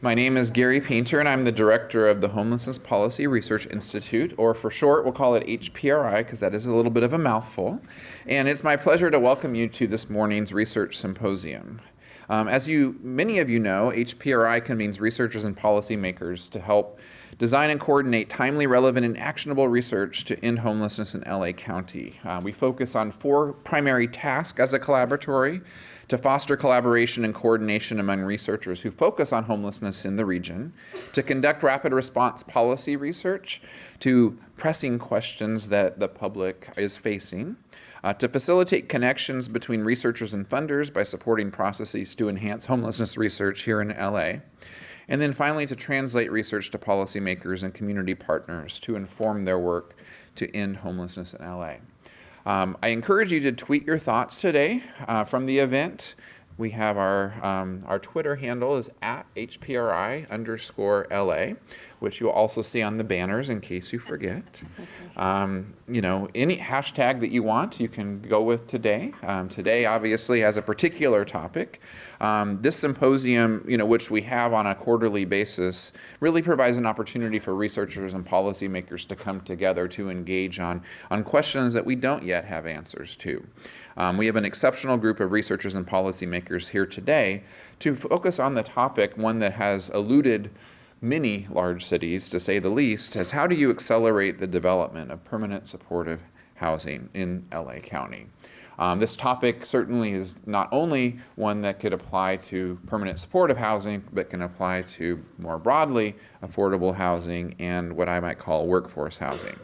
My name is Gary Painter, and I'm the director of the Homelessness Policy Research Institute, or for short, we'll call it HPRI, because that is a little bit of a mouthful. And it's my pleasure to welcome you to this morning's Research Symposium. As many of you know, HPRI convenes researchers and policymakers to help design and coordinate timely, relevant, and actionable research to end homelessness in LA County. We focus on 4 primary tasks as a collaboratory: to foster collaboration and coordination among researchers who focus on homelessness in the region, to conduct rapid response policy research to pressing questions that the public is facing, to facilitate connections between researchers and funders by supporting processes to enhance homelessness research here in LA, and then finally to translate research to policymakers and community partners to inform their work to end homelessness in LA. I encourage you to tweet your thoughts today from the event. We have our Twitter handle is @HPRI_LA, which you'll also see on the banners in case you forget. Any hashtag that you want, you can go with today. Today obviously has a particular topic. This symposium, which we have on a quarterly basis, really provides an opportunity for researchers and policymakers to come together to engage on questions that we don't yet have answers to. We have an exceptional group of researchers and policymakers here today to focus on the topic, one that has eluded many large cities, to say the least, as how do you accelerate the development of permanent supportive housing in LA County? This topic certainly is not only one that could apply to permanent supportive housing, but can apply to more broadly affordable housing and what I might call workforce housing.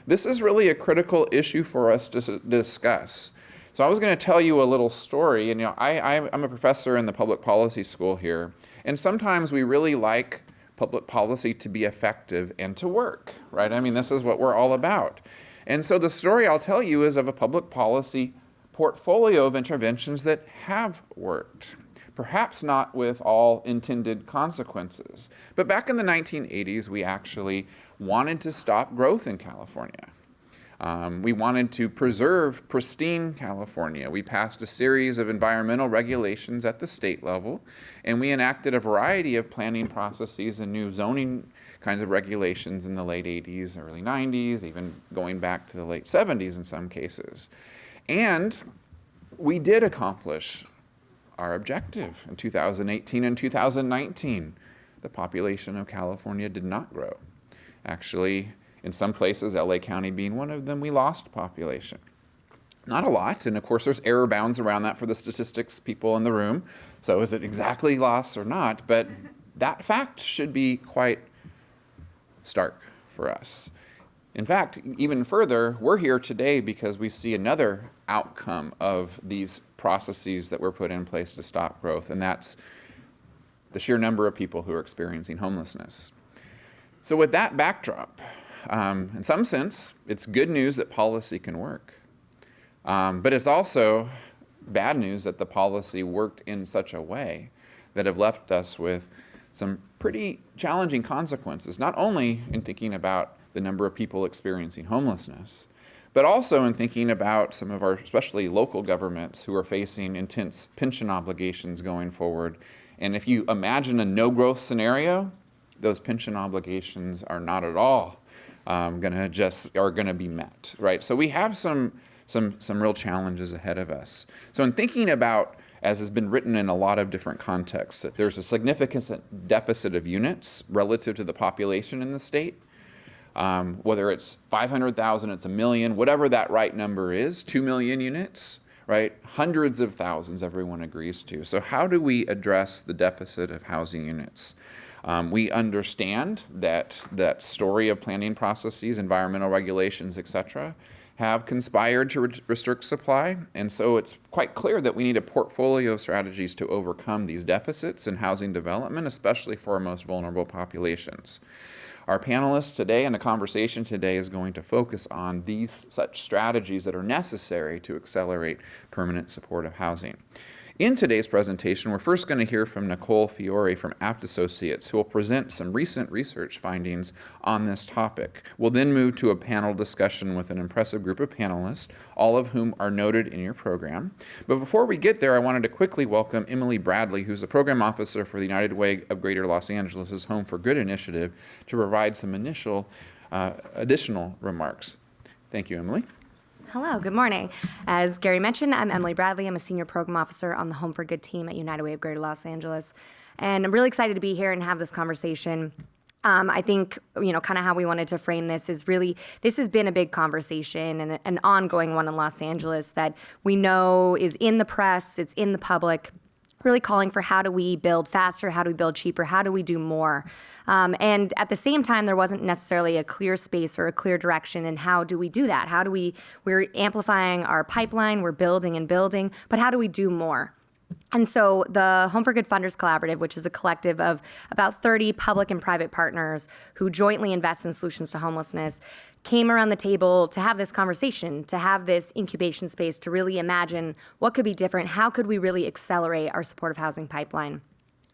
This is really a critical issue for us to discuss. So I was going to tell you a little story, and I'm a professor in the public policy school here, and sometimes we really like public policy to be effective and to work, right? I mean, this is what we're all about. And so the story I'll tell you is of a public policy portfolio of interventions that have worked, perhaps not with all intended consequences. But back in the 1980s, we actually wanted to stop growth in California. We wanted to preserve pristine California. We passed a series of environmental regulations at the state level, and we enacted a variety of planning processes and new zoning kinds of regulations in the late 80s, early 90s, even going back to the late 70s in some cases. And we did accomplish our objective. In 2018 and 2019, the population of California did not grow. Actually, in some places, LA County being one of them, we lost population. Not a lot, and of course there's error bounds around that for the statistics people in the room. So is it exactly loss or not? But that fact should be quite stark for us. In fact, even further, we're here today because we see another outcome of these processes that were put in place to stop growth, and that's the sheer number of people who are experiencing homelessness. So with that backdrop, in some sense, it's good news that policy can work. But it's also bad news that the policy worked in such a way that have left us with some pretty challenging consequences, not only in thinking about the number of people experiencing homelessness, but also in thinking about some of our, especially local governments, who are facing intense pension obligations going forward. And if you imagine a no-growth scenario, those pension obligations are not at all are going to be met, right? So we have some real challenges ahead of us. So in thinking about, as has been written in a lot of different contexts, that there's a significant deficit of units relative to the population in the state, whether it's 500,000, it's 1 million, whatever that right number is, 2 million units, right? Hundreds of thousands everyone agrees to. So how do we address the deficit of housing units? We understand that story of planning processes, environmental regulations, etc., have conspired to restrict supply, and so it's quite clear that we need a portfolio of strategies to overcome these deficits in housing development, especially for our most vulnerable populations. Our panelists today and the conversation today is going to focus on such strategies that are necessary to accelerate permanent supportive housing. In today's presentation, we're first going to hear from Nicole Fiore from Apt Associates, who will present some recent research findings on this topic. We'll then move to a panel discussion with an impressive group of panelists, all of whom are noted in your program. But before we get there, I wanted to quickly welcome Emily Bradley, who's the program officer for the United Way of Greater Los Angeles' Home for Good initiative, to provide some initial additional remarks. Thank you, Emily. Hello, good morning. As Gary mentioned, I'm Emily Bradley. I'm a senior program officer on the Home for Good team at United Way of Greater Los Angeles. And I'm really excited to be here and have this conversation. I think, kind of how we wanted to frame this is really, this has been a big conversation and an ongoing one in Los Angeles that we know is in the press, it's in the public, really calling for how do we build faster, how do we build cheaper, how do we do more? And at the same time, there wasn't necessarily a clear space or a clear direction in how do we do that? We're amplifying our pipeline, we're building and building, but how do we do more? And so the Home for Good Funders Collaborative, which is a collective of about 30 public and private partners who jointly invest in solutions to homelessness, came around the table to have this conversation, to have this incubation space, to really imagine what could be different, how could we really accelerate our supportive housing pipeline.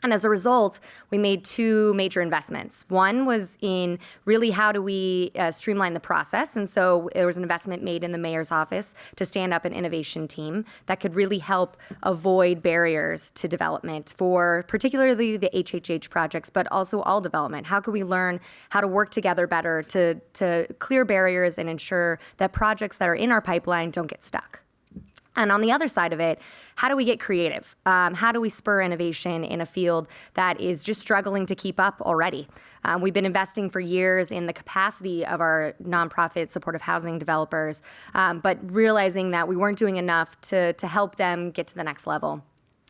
And as a result, we made two major investments. One was in really how do we streamline the process. And so there was an investment made in the mayor's office to stand up an innovation team that could really help avoid barriers to development for particularly the HHH projects, but also all development. How could we learn how to work together better to clear barriers and ensure that projects that are in our pipeline don't get stuck? And on the other side of it, how do we get creative? How do we spur innovation in a field that is just struggling to keep up already? We've been investing for years in the capacity of our nonprofit supportive housing developers, but realizing that we weren't doing enough to help them get to the next level.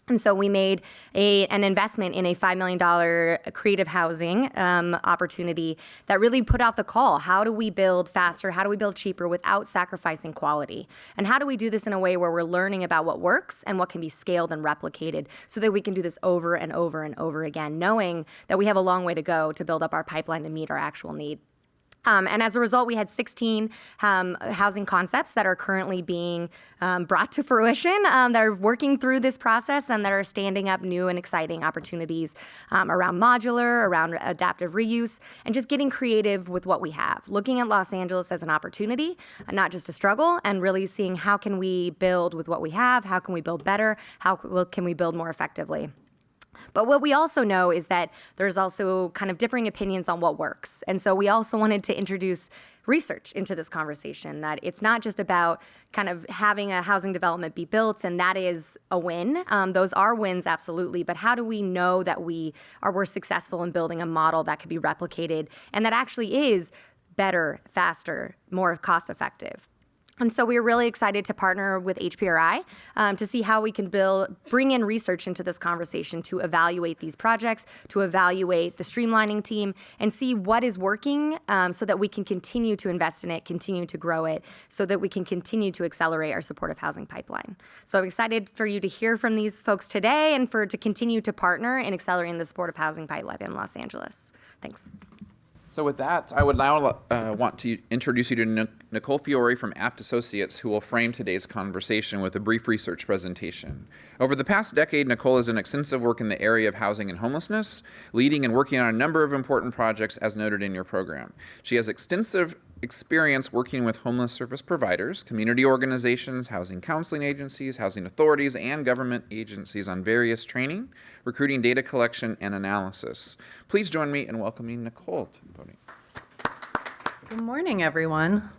And so we made an investment in a $5 million creative housing opportunity that really put out the call. How do we build faster? How do we build cheaper without sacrificing quality? And how do we do this in a way where we're learning about what works and what can be scaled and replicated so that we can do this over and over and over again, knowing that we have a long way to go to build up our pipeline to meet our actual need. And as a result, we had 16 housing concepts that are currently being brought to fruition, that are working through this process and that are standing up new and exciting opportunities around modular, around adaptive reuse, and just getting creative with what we have. Looking at Los Angeles as an opportunity, not just a struggle, and really seeing how can we build with what we have, how can we build better, how can we build more effectively. But what we also know is that there's also kind of differing opinions on what works. And so we also wanted to introduce research into this conversation, that it's not just about kind of having a housing development be built, and that is a win. Those are wins, absolutely. But how do we know that we're successful in building a model that could be replicated and that actually is better, faster, more cost-effective? And so we were really excited to partner with HPRI to see how we can bring in research into this conversation to evaluate these projects, to evaluate the streamlining team, and see what is working so that we can continue to invest in it, continue to grow it, so that we can continue to accelerate our supportive housing pipeline. So I'm excited for you to hear from these folks today and to continue to partner in accelerating the supportive housing pipeline in Los Angeles. Thanks. So with that, I would now want to introduce you to Nicole Fiore from Apt Associates, who will frame today's conversation with a brief research presentation. Over the past decade, Nicole has done extensive work in the area of housing and homelessness, leading and working on a number of important projects as noted in your program. She has extensive experience working with homeless service providers, community organizations, housing counseling agencies, housing authorities, and government agencies on various training, recruiting, data collection, and analysis. Please join me in welcoming Nicole to the podium. Good morning, everyone.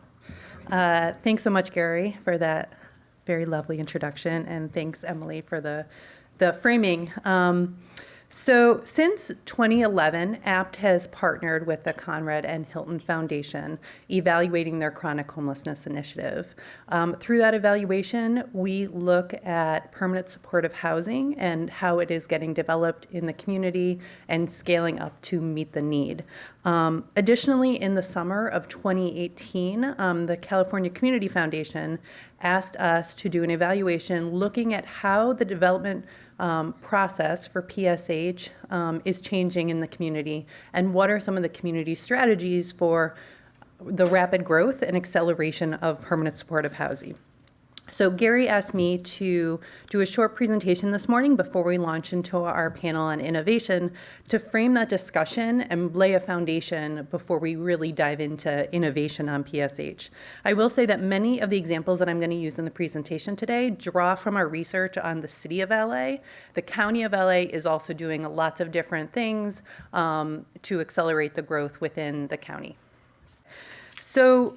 Thanks so much, Gary, for that very lovely introduction, and thanks, Emily, for the framing. So since 2011, Apt has partnered with the Conrad and Hilton Foundation, evaluating their chronic homelessness initiative. Through that evaluation, we look at permanent supportive housing and how it is getting developed in the community and scaling up to meet the need. Additionally, in the summer of 2018, the California Community Foundation asked us to do an evaluation looking at how the development process for PSH is changing in the community, and what are some of the community strategies for the rapid growth and acceleration of permanent supportive housing. So Gary asked me to do a short presentation this morning before we launch into our panel on innovation to frame that discussion and lay a foundation before we really dive into innovation on PSH. I will say that many of the examples that I'm going to use in the presentation today draw from our research on the city of LA. The county of LA is also doing lots of different things to accelerate the growth within the county. So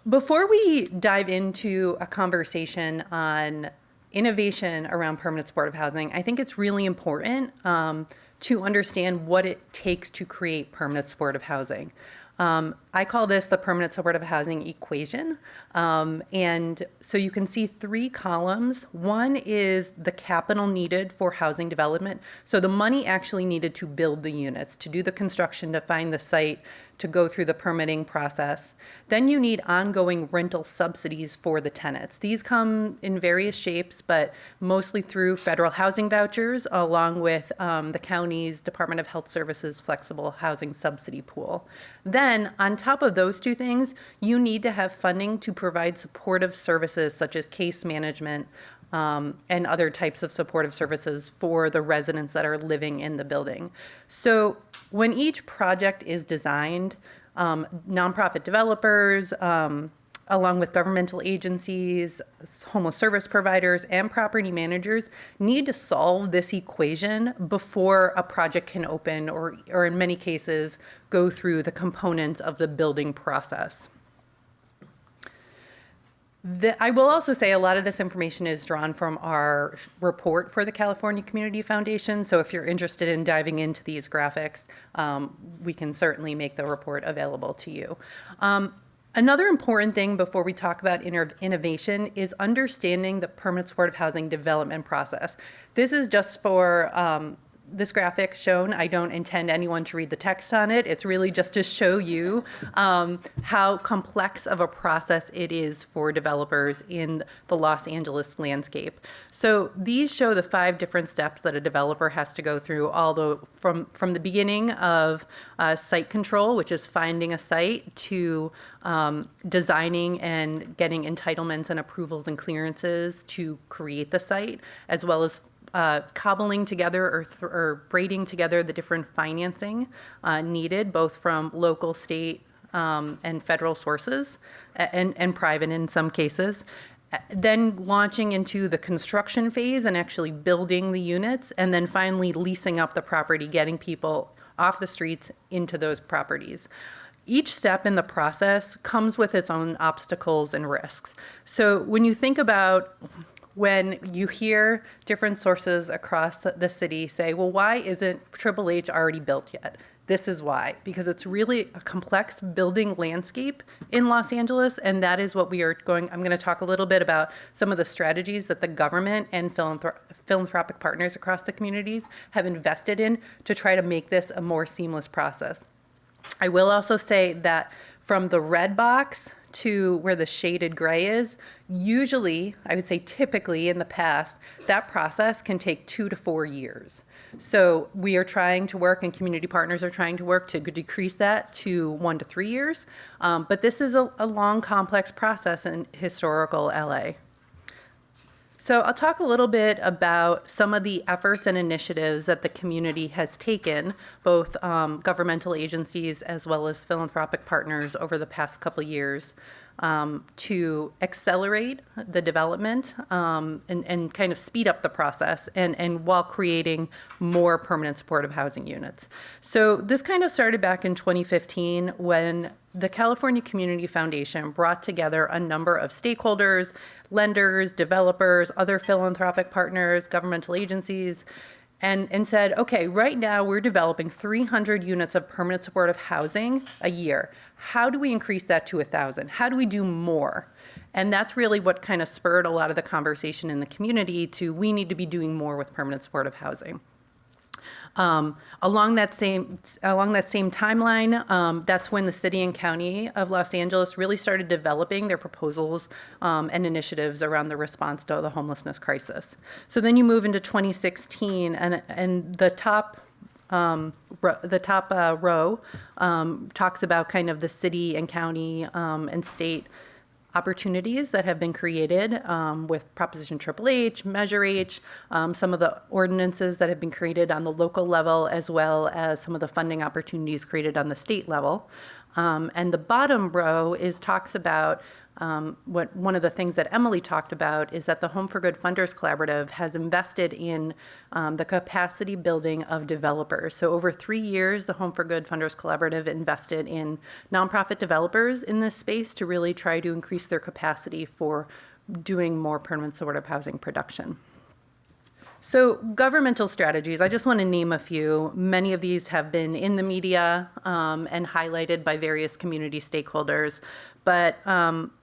before we dive into a conversation on innovation around permanent supportive housing, I think it's really important to understand what it takes to create permanent supportive housing. I call this the permanent supportive housing equation. And so you can see 3 columns. One is the capital needed for housing development. So the money actually needed to build the units, to do the construction, to find the site, to go through the permitting process. Then you need ongoing rental subsidies for the tenants. These come in various shapes, but mostly through federal housing vouchers, along with the county's Department of Health Services flexible housing subsidy pool. Then, on top of those 2 things, you need to have funding to provide supportive services such as case management and other types of supportive services for the residents that are living in the building. So when each project is designed, nonprofit developers, along with governmental agencies, homeless service providers, and property managers need to solve this equation before a project can open or in many cases, go through the components of the building process. I will also say a lot of this information is drawn from our report for the California Community Foundation. So if you're interested in diving into these graphics, we can certainly make the report available to you. Another important thing before we talk about innovation is understanding the permanent supportive housing development process. This is just for this graphic shown. I don't intend anyone to read the text on it. It's really just to show you how complex of a process it is for developers in the Los Angeles landscape. So these show the 5 different steps that a developer has to go through, although from the beginning of site control, which is finding a site, to designing and getting entitlements and approvals and clearances to create the site, as well as cobbling together or braiding together the different financing needed, both from local, state, and federal sources, and private in some cases. Then launching into the construction phase and actually building the units, and then finally leasing up the property, getting people off the streets into those properties. Each step in the process comes with its own obstacles and risks. So when you think about when you hear different sources across the city say, well, why isn't Triple H already built yet? This is why, because it's really a complex building landscape in Los Angeles, and that is what I'm going to talk a little bit about some of the strategies that the government and philanthropic partners across the communities have invested in to try to make this a more seamless process. I will also say that from the red box to where the shaded gray is, usually, I would say typically in the past, that process can take 2 to 4 years. So we are trying to work, and community partners are trying to work to decrease that to 1 to 3 years. But this is a long, complex process in historical LA. So I'll talk a little bit about some of the efforts and initiatives that the community has taken, both governmental agencies as well as philanthropic partners over the past couple of years, to accelerate the development and kind of speed up the process and while creating more permanent supportive housing units. So this kind of started back in 2015 when the California Community Foundation brought together a number of stakeholders, lenders, developers, other philanthropic partners, governmental agencies, and said, okay, right now we're developing 300 units of permanent supportive housing a year. How do we increase that to 1,000? How do we do more? And that's really what kind of spurred a lot of the conversation in the community to, we need to be doing more with permanent supportive housing. Along that same timeline, that's when the city and county of Los Angeles really started developing their proposals and initiatives around the response to the homelessness crisis. So then you move into 2016, and the top row talks about kind of the city and county and state opportunities that have been created with Proposition Triple H, Measure H, some of the ordinances that have been created on the local level, as well as some of the funding opportunities created on the state level. And the bottom row talks about one of the things that Emily talked about is that the Home for Good Funders Collaborative has invested in the capacity building of developers. So over 3 years, the Home for Good Funders Collaborative invested in nonprofit developers in this space to really try to increase their capacity for doing more permanent supportive housing production. So governmental strategies, I just want to name a few. Many of these have been in the media and highlighted by various community stakeholders. But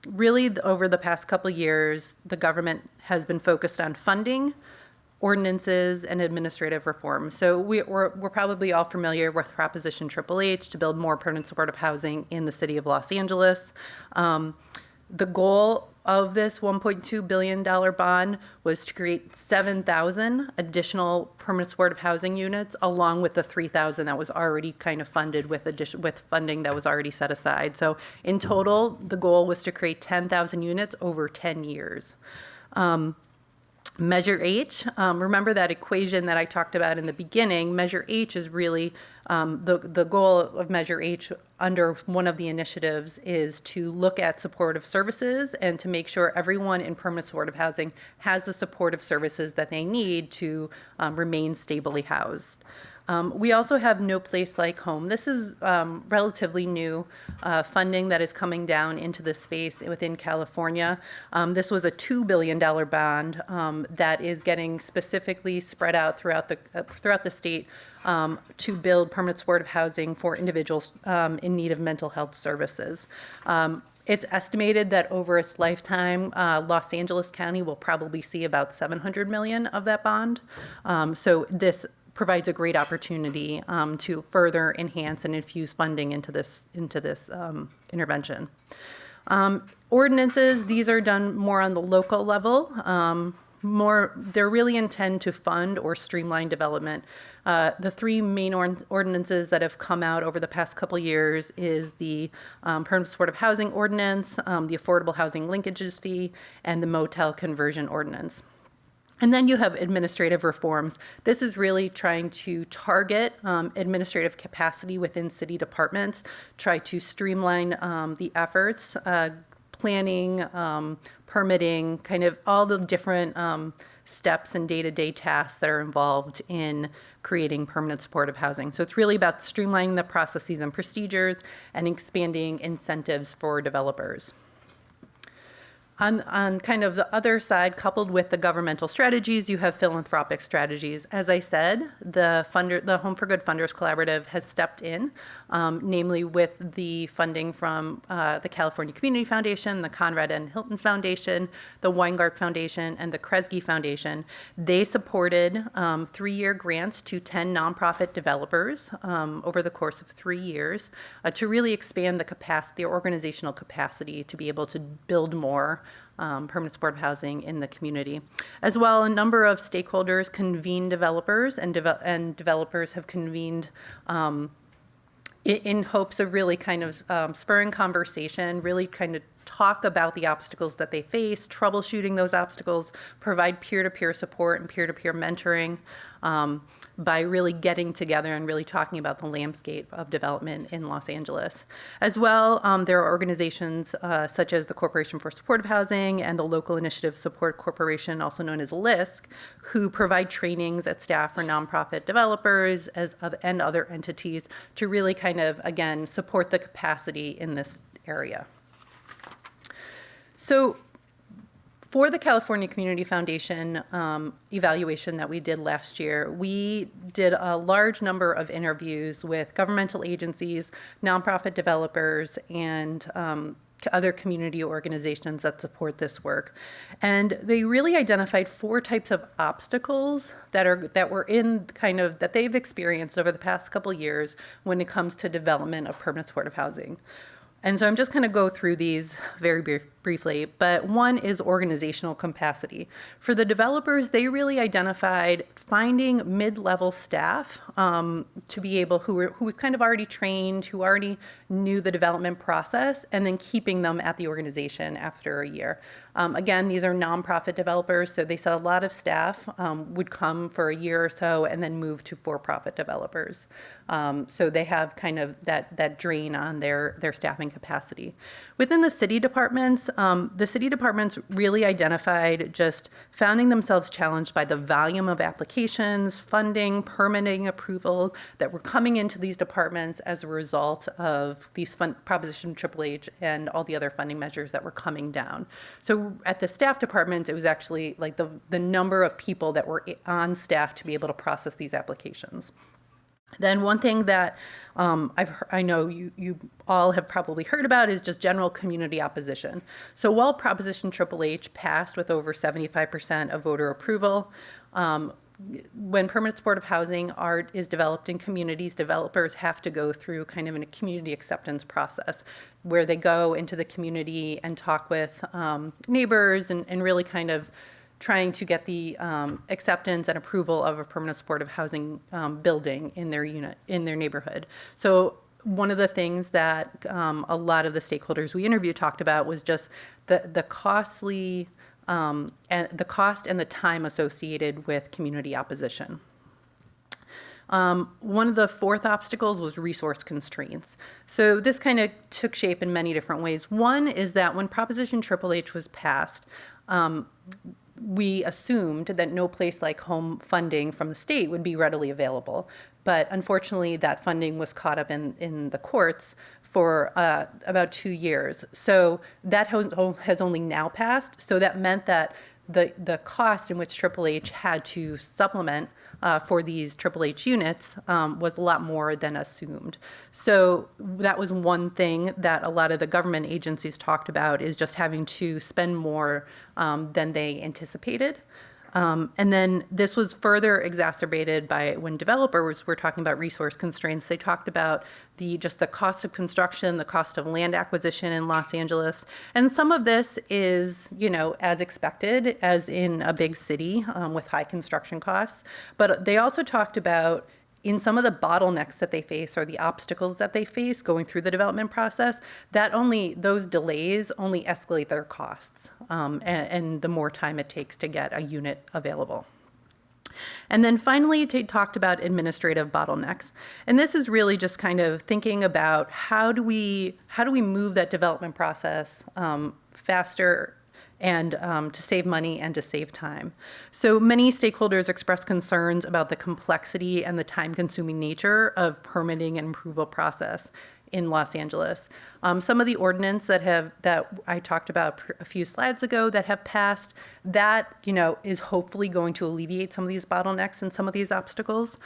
really, over the past couple of years, the government has been focused on funding, ordinances, and administrative reform. So we're probably all familiar with Proposition Triple H to build more permanent supportive housing in the city of Los Angeles. The goal of this $1.2 billion bond was to create 7,000 additional permanent supportive housing units, along with the 3,000 that was already kind of funded with funding that was already set aside. So in total, the goal was to create 10,000 units over 10 years. Measure H, remember that equation that I talked about in the beginning. Measure H is really the goal of Measure H under one of the initiatives is to look at supportive services and to make sure everyone in permanent supportive housing has the supportive services that they need to remain stably housed. We also have No Place Like Home. This is relatively new funding that is coming down into the space within California. This was a $2 billion bond that is getting specifically spread out throughout the state to build permanent supportive housing for individuals in need of mental health services. It's estimated that over its lifetime, Los Angeles County will probably see about $700 million of that bond. So this provides a great opportunity to further enhance and infuse funding into this intervention. Ordinances, these are done more on the local level. They're really intend to fund or streamline development. The three main ordinances that have come out over the past couple years is the Permanent Supportive Housing Ordinance, the Affordable Housing Linkages Fee, and the Motel Conversion Ordinance. And then you have administrative reforms. This is really trying to target administrative capacity within city departments, try to streamline the efforts, planning, permitting, kind of all the different steps and day-to-day tasks that are involved in creating permanent supportive housing. So it's really about streamlining the processes and procedures and expanding incentives for developers. On kind of the other side, coupled with the governmental strategies, you have philanthropic strategies. As I said, the Home for Good Funders Collaborative has stepped in, namely with the funding from the California Community Foundation, the Conrad N. Hilton Foundation, the Weingart Foundation, and the Kresge Foundation. They supported 3-year grants to 10 nonprofit developers over the course of 3 years to really expand the organizational capacity to be able to build more permanent supportive housing in the community. As well, a number of stakeholders convene developers, and developers have convened in hopes of really kind of spurring conversation, really kind of talk about the obstacles that they face, troubleshooting those obstacles, provide peer-to-peer support and peer-to-peer mentoring by really getting together and really talking about the landscape of development in Los Angeles. As well, there are organizations such as the Corporation for Supportive Housing and the Local Initiative Support Corporation, also known as LISC, who provide trainings at staff for nonprofit developers and other entities to really kind of, again, support the capacity in this area. So for the California Community Foundation evaluation that we did last year, we did a large number of interviews with governmental agencies, nonprofit developers, and other community organizations that support this work. And they really identified 4 types of obstacles that they've experienced over the past couple years when it comes to development of permanent supportive housing. And so I'm just going to go through these very briefly, but one is organizational capacity. For the developers, they really identified finding mid-level staff to be able, who was kind of already trained, who already knew the development process, and then keeping them at the organization after a year. Again, these are nonprofit developers, so they said a lot of staff would come for a year or so and then move to for-profit developers. So they have kind of that drain on their staffing capacity. Within the city departments really identified just finding themselves challenged by the volume of applications, funding, permitting approval that were coming into these departments as a result of these Proposition HHH and all the other funding measures that were coming down. So at the staff departments, it was actually like the number of people that were on staff to be able to process these applications. Then one thing that I know you all have probably heard about is just general community opposition. So while Proposition HHH passed with over 75% of voter approval, when permanent supportive housing is developed in communities, developers have to go through kind of a community acceptance process where they go into the community and talk with neighbors and really kind of trying to get the acceptance and approval of a permanent supportive housing building in their unit, in their neighborhood. So one of the things that a lot of the stakeholders we interviewed talked about was just the costly and the cost and the time associated with community opposition. One of the fourth obstacles was resource constraints. So this kind of took shape in many different ways. One is that when Proposition HHH was passed, we assumed that no place like home funding from the state would be readily available. But unfortunately, that funding was caught up in the courts for about 2 years. So that has only now passed. So that meant that the cost in which HHH had to supplement for these HHH units was a lot more than assumed. So that was one thing that a lot of the government agencies talked about, is just having to spend more than they anticipated. And then this was further exacerbated by when developers were talking about resource constraints. They talked about the cost of construction, the cost of land acquisition in Los Angeles. And some of this is, as expected, as in a big city with high construction costs. But they also talked about in some of the bottlenecks that they face or the obstacles that they face going through the development process, those delays only escalate their costs and the more time it takes to get a unit available. And then finally, they talked about administrative bottlenecks. And this is really just kind of thinking about how do we move that development process faster and to save money and to save time. So many stakeholders expressed concerns about the complexity and the time-consuming nature of permitting and approval process in Los Angeles. Some of the ordinance that I talked about a few slides ago that have passed, that is hopefully going to alleviate some of these bottlenecks and some of these obstacles.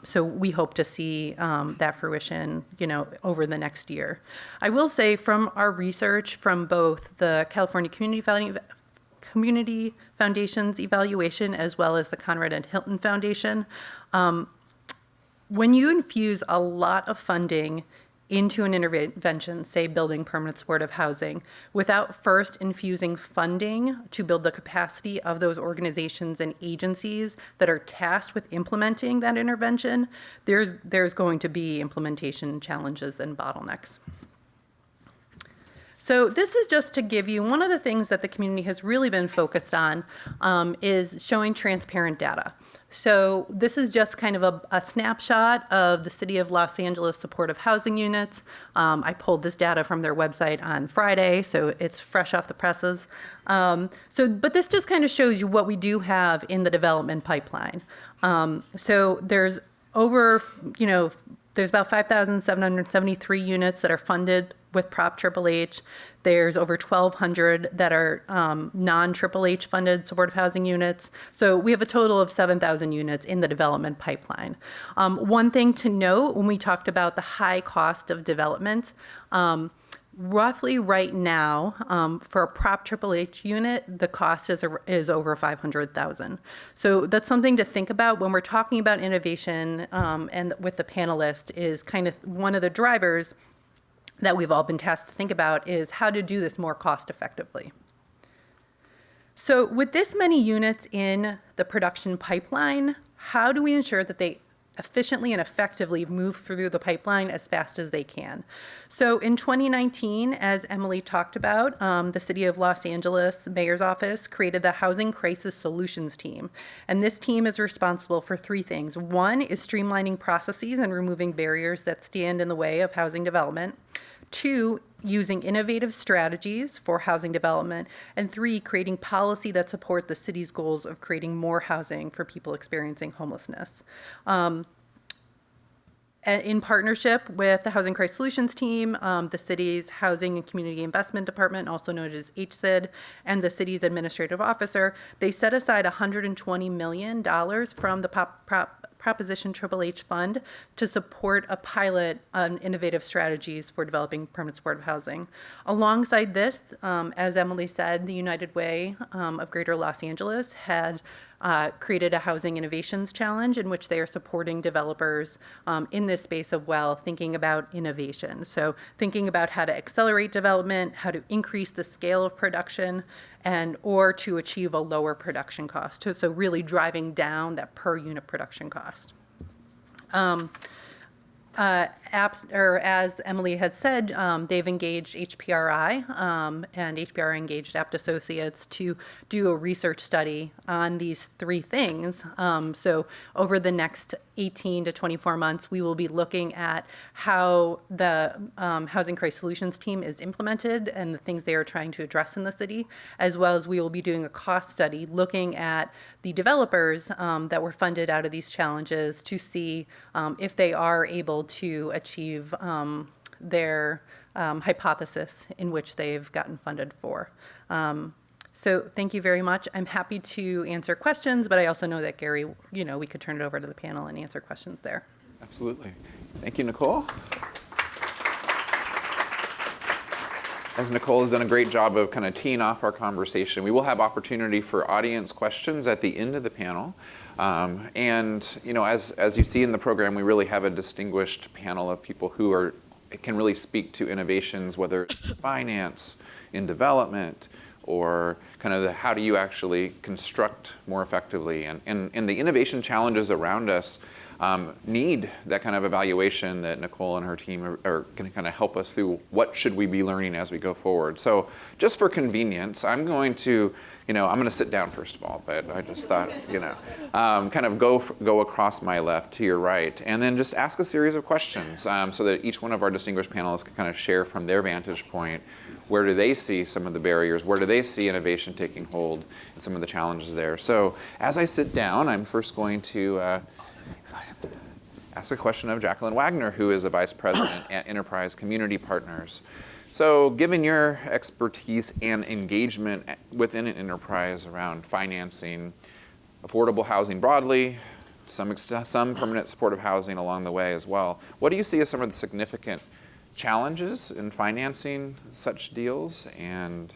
So we hope to see that fruition, over the next year. I will say from our research, from both the California Community Foundation's evaluation as well as the Conrad and Hilton Foundation, when you infuse a lot of funding into an intervention, say building permanent supportive housing, without first infusing funding to build the capacity of those organizations and agencies that are tasked with implementing that intervention, there's going to be implementation challenges and bottlenecks. So this is just to give you, one of the things that the community has really been focused on is showing transparent data. So this is just kind of a snapshot of the City of Los Angeles supportive housing units. I pulled this data from their website on Friday, so it's fresh off the presses. But this just kind of shows you what we do have in the development pipeline. So there's there's about 5,773 units that are funded with Prop HHH. There's over 1,200 that are non-HHH funded supportive housing units. So we have a total of 7,000 units in the development pipeline. One thing to note when we talked about the high cost of development, roughly right now, for a Prop HHH unit, the cost is over $500,000. So that's something to think about when we're talking about innovation, and with the panelist is kind of one of the drivers. that we've all been tasked to think about is how to do this more cost effectively. So with this many units in the production pipeline, how do we ensure that they efficiently and effectively move through the pipeline as fast as they can? So in 2019, as Emily talked about, the City of Los Angeles Mayor's Office created the Housing Crisis Solutions Team. And this team is responsible for three things. One is streamlining processes and removing barriers that stand in the way of housing development. Two, using innovative strategies for housing development. And three, creating policy that support the city's goals of creating more housing for people experiencing homelessness. In partnership with the Housing Crisis Solutions Team, the city's Housing and Community Investment Department, also known as HCID, and the city's administrative officer, they set aside $120 million from the Proposition HHH Fund to support a pilot on innovative strategies for developing permanent supportive housing. Alongside this, as Emily said, the United Way of Greater Los Angeles had created a Housing Innovations Challenge in which they are supporting developers in this space of thinking about innovation. So thinking about how to accelerate development, how to increase the scale of production, or to achieve a lower production cost. So really driving down that per unit production cost. As Emily had said, they've engaged HPRI, and HPRI engaged Apt Associates to do a research study on these three things. So over the next 18 to 24 months, we will be looking at how the Housing Crisis Solutions Team is implemented and the things they are trying to address in the city, as well as we will be doing a cost study looking at the developers that were funded out of these challenges to see if they are able to achieve their hypothesis in which they've gotten funded for. So thank you very much. I'm happy to answer questions, but I also know that Gary, we could turn it over to the panel and answer questions there. Absolutely. Thank you, Nicole. As Nicole has done a great job of kind of teeing off our conversation, we will have opportunity for audience questions at the end of the panel. And as you see in the program, we really have a distinguished panel of people who can really speak to innovations, whether it's finance, in development, or kind of how do you actually construct more effectively. And the innovation challenges around us need that kind of evaluation that Nicole and her team are going to kind of help us through what should we be learning as we go forward. So just for convenience, I'm going to sit down first of all, but I just thought, kind of go across my left to your right, and then just ask a series of questions so that each one of our distinguished panelists can kind of share from their vantage point, where do they see some of the barriers, where do they see innovation taking hold, and some of the challenges there. So as I sit down, I'm first going to ask a question of Jacqueline Wagner, who is a Vice President at Enterprise Community Partners. So given your expertise and engagement within an enterprise around financing affordable housing broadly, some permanent supportive housing along the way as well, what do you see as some of the significant challenges in financing such deals? And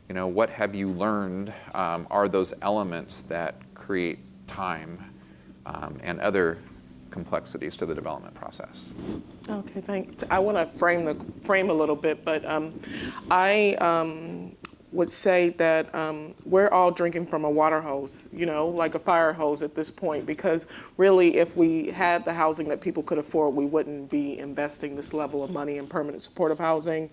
what have you learned are those elements that create time and other complexities to the development process? Okay, thanks. I want to frame a little bit, but I would say that we're all drinking from a water hose, like a fire hose at this point, because really if we had the housing that people could afford, we wouldn't be investing this level of money in permanent supportive housing.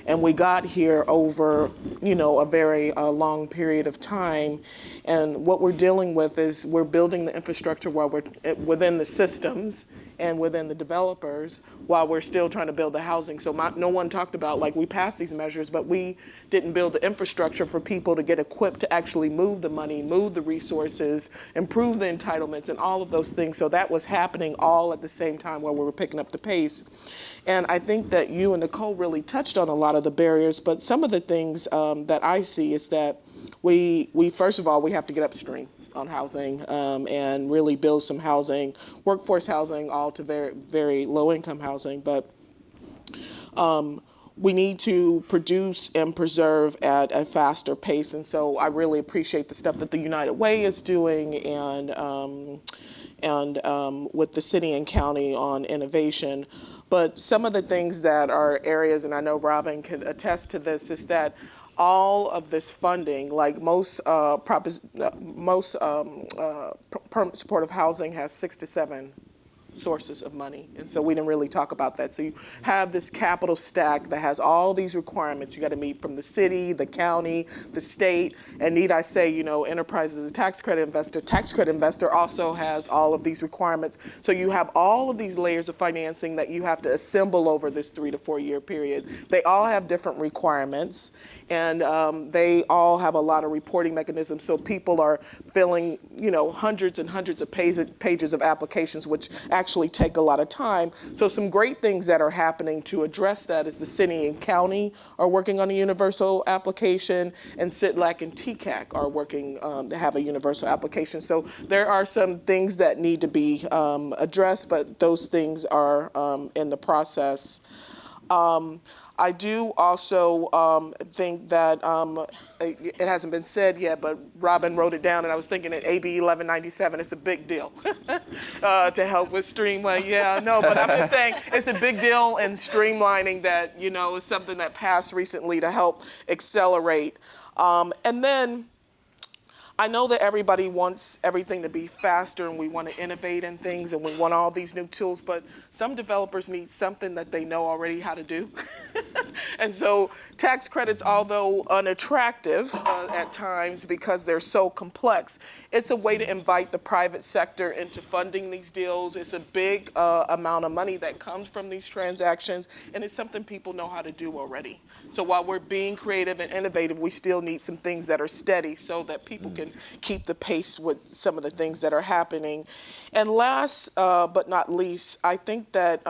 And we got here over, a very long period of time. And what we're dealing with is we're building the infrastructure while we're within the systems and within the developers while we're still trying to build the housing. So no one talked about, we passed these measures, but we didn't build the infrastructure for people to get equipped to actually move the money, move the resources, improve the entitlements, and all of those things. So that was happening all at the same time while we were picking up the pace. And I think that you and Nicole really touched on a lot of the barriers, but some of the things that I see is that we first of all, we have to get upstream on housing and really build some housing, workforce housing, all to very, very low income housing. But we need to produce and preserve at a faster pace. And so I really appreciate the stuff that the United Way is doing and with the city and county on innovation. But some of the things that are areas, and I know Robin can attest to this, is that all of this funding, like most permanent supportive housing has 6 to 7 sources of money. And so we didn't really talk about that. So you have this capital stack that has all these requirements you got to meet from the city, the county, the state. And need I say, Enterprise is a tax credit investor. Tax credit investor also has all of these requirements. So you have all of these layers of financing that you have to assemble over this 3 to 4 year period. They all have different requirements, and they all have a lot of reporting mechanisms. So people are filling, hundreds and hundreds of pages of applications, which actually take a lot of time. So some great things that are happening to address that is the city and county are working on a universal application, and CITLAC and TCAC are working to have a universal application. So there are some things that need to be addressed, but those things are in the process. I do also think that it hasn't been said yet, but Robin wrote it down, and I was thinking that AB 1197 is a big deal to help with streamline. Yeah, no, but I'm just saying it's a big deal in streamlining that, is something that passed recently to help accelerate. And then I know that everybody wants everything to be faster, and we want to innovate in things, and we want all these new tools, but some developers need something that they know already how to do. And so tax credits, although unattractive at times because they're so complex, it's a way to invite the private sector into funding these deals. It's a big amount of money that comes from these transactions, and it's something people know how to do already. So while we're being creative and innovative, we still need some things that are steady so that people can keep the pace with some of the things that are happening. And last but not least, I think that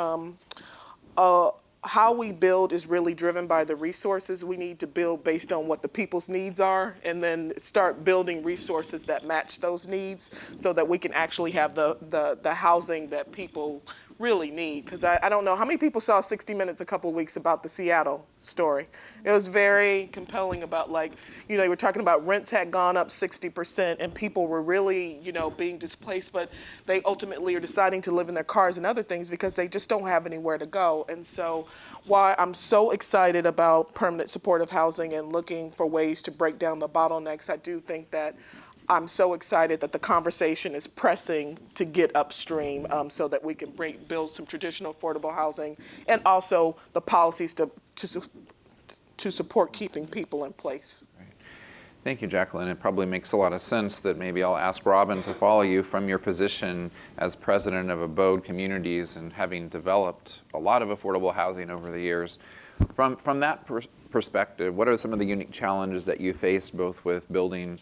how we build is really driven by the resources. We need to build based on what the people's needs are, and then start building resources that match those needs so that we can actually have the housing that people really need. Because I don't know, how many people saw 60 Minutes a couple of weeks about the Seattle story? It was very compelling about, they were talking about rents had gone up 60% and people were really, being displaced, but they ultimately are deciding to live in their cars and other things because they just don't have anywhere to go. And so while I'm so excited about permanent supportive housing and looking for ways to break down the bottlenecks, I do think that I'm so excited that the conversation is pressing to get upstream so that we can build some traditional affordable housing, and also the policies to support keeping people in place. Right. Thank you, Jacqueline. It probably makes a lot of sense that maybe I'll ask Robin to follow you from your position as president of Abode Communities and having developed a lot of affordable housing over the years. From that perspective, what are some of the unique challenges that you faced both with building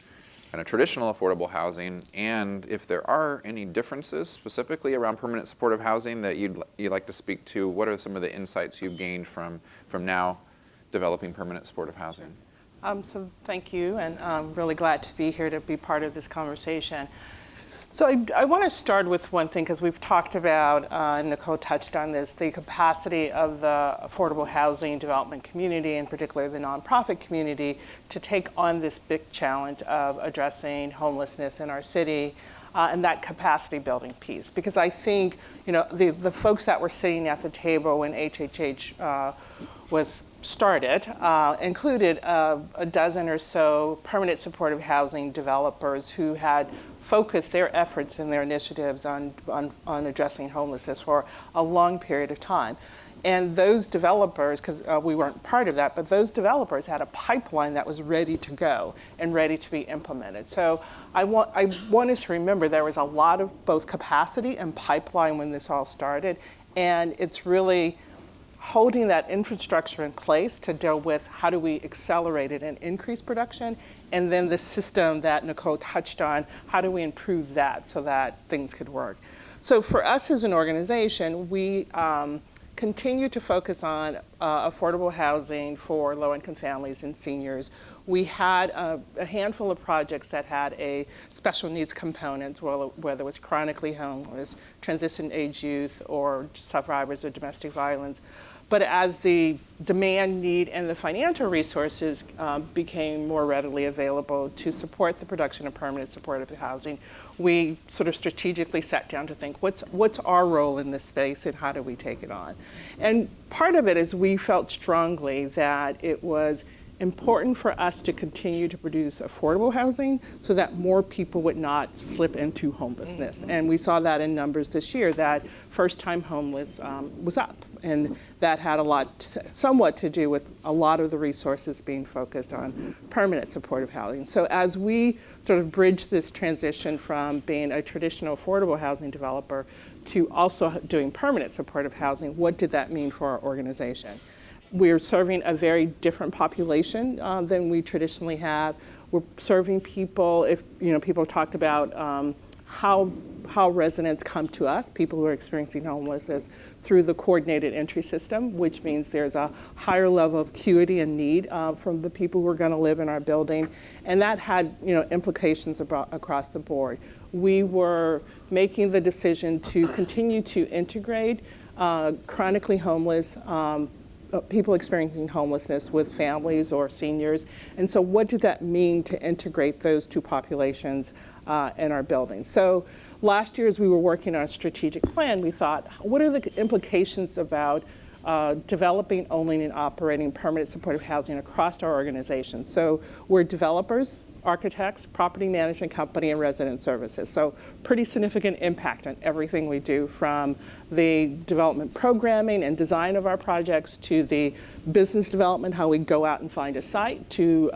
kind of traditional affordable housing, and if there are any differences specifically around permanent supportive housing that you'd like to speak to, what are some of the insights you've gained from now developing permanent supportive housing? So thank you, and I'm really glad to be here to be part of this conversation. So I want to start with one thing, because we've talked about, and Nicole touched on this, the capacity of the affordable housing development community, and particularly the nonprofit community, to take on this big challenge of addressing homelessness in our city, and that capacity building piece. Because I think, the folks that were sitting at the table when HHH was started included a dozen or so permanent supportive housing developers who had focused their efforts and their initiatives on addressing homelessness for a long period of time. And those developers, because we weren't part of that, but those developers had a pipeline that was ready to go and ready to be implemented. So I want us to remember there was a lot of both capacity and pipeline when this all started, and it's really holding that infrastructure in place to deal with how do we accelerate it and increase production, and then the system that Nicole touched on, how do we improve that so that things could work. So for us as an organization, we continue to focus on affordable housing for low-income families and seniors. We had a handful of projects that had a special needs component, whether it was chronically homeless, transition age youth, or survivors of domestic violence. But as the demand, need, and the financial resources became more readily available to support the production of permanent supportive housing, we sort of strategically sat down to think, what's our role in this space and how do we take it on? And part of it is we felt strongly that it was important for us to continue to produce affordable housing so that more people would not slip into homelessness. And we saw that in numbers this year, that first-time homeless was up. And that had somewhat to do with a lot of the resources being focused on permanent supportive housing. So as we sort of bridge this transition from being a traditional affordable housing developer to also doing permanent supportive housing, what did that mean for our organization? We're serving a very different population than we traditionally have. We're serving people, people talked about how residents come to us, people who are experiencing homelessness, through the coordinated entry system, which means there's a higher level of acuity and need from the people who are going to live in our building. And that had implications across the board. We were making the decision to continue to integrate chronically homeless people experiencing homelessness with families or seniors. And so what did that mean to integrate those two populations in our buildings? So last year, as we were working on a strategic plan, we thought, what are the implications about developing, owning, and operating permanent supportive housing across our organization? So we're developers, architects, property management company, and resident services. So pretty significant impact on everything we do, from the development programming and design of our projects to the business development, how we go out and find a site, to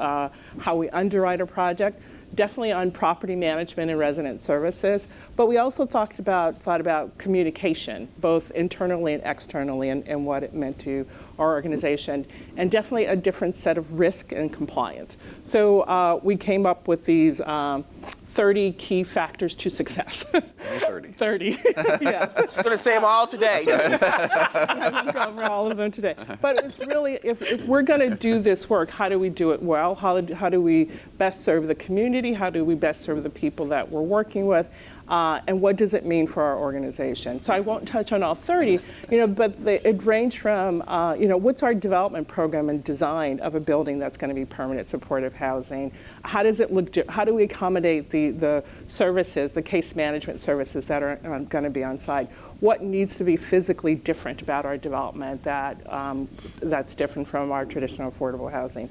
how we underwrite a project. Definitely on property management and resident services, but we also thought about communication, both internally and externally, and what it meant to our organization, and definitely a different set of risk and compliance. So we came up with these 30 key factors to success. 30. Yes. I'm going to say them all today. I won't cover all of them today. But it's really, if we're going to do this work, how do we do it well? How do we best serve the community? How do we best serve the people that we're working with? And what does it mean for our organization? So I won't touch on all 30, but it ranged from, what's our development program and design of a building that's going to be permanent supportive housing? How does it look? How do we accommodate the services, the case management services that are going to be on site? What needs to be physically different about our development that's different from our traditional affordable housing?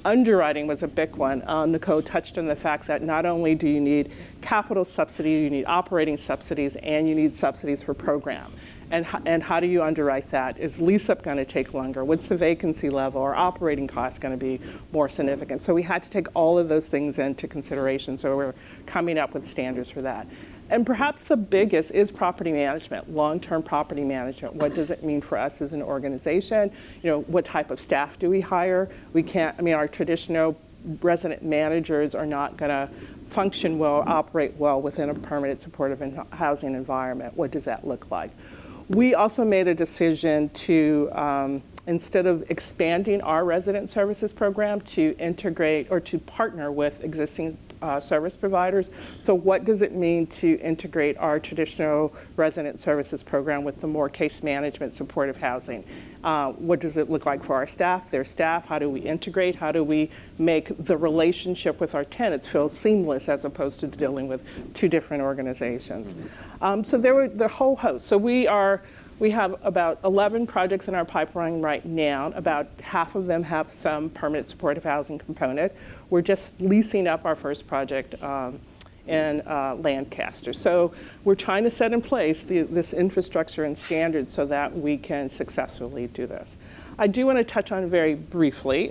Underwriting was a big one. Nicole touched on the fact that not only do you need capital subsidy, you need operating subsidies, and you need subsidies for program. And how do you underwrite that? Is lease-up going to take longer? What's the vacancy level? Are operating costs going to be more significant? So we had to take all of those things into consideration. So we're coming up with standards for that. And perhaps the biggest is property management, long-term property management. What does it mean for us as an organization? What type of staff do we hire? Our traditional resident managers are not going to function well, operate well within a permanent supportive housing environment. What does that look like? We also made a decision to, instead of expanding our resident services program, to integrate or to partner with existing service providers. So what does it mean to integrate our traditional resident services program with the more case management supportive housing? What does it look like for our staff, their staff? How do we integrate? How do we make the relationship with our tenants feel seamless as opposed to dealing with two different organizations? So there were the whole host. So we have about 11 projects in our pipeline right now. About half of them have some permanent supportive housing component. We're just leasing up our first project in Lancaster. So we're trying to set in place this infrastructure and standards so that we can successfully do this. I do want to touch on very briefly,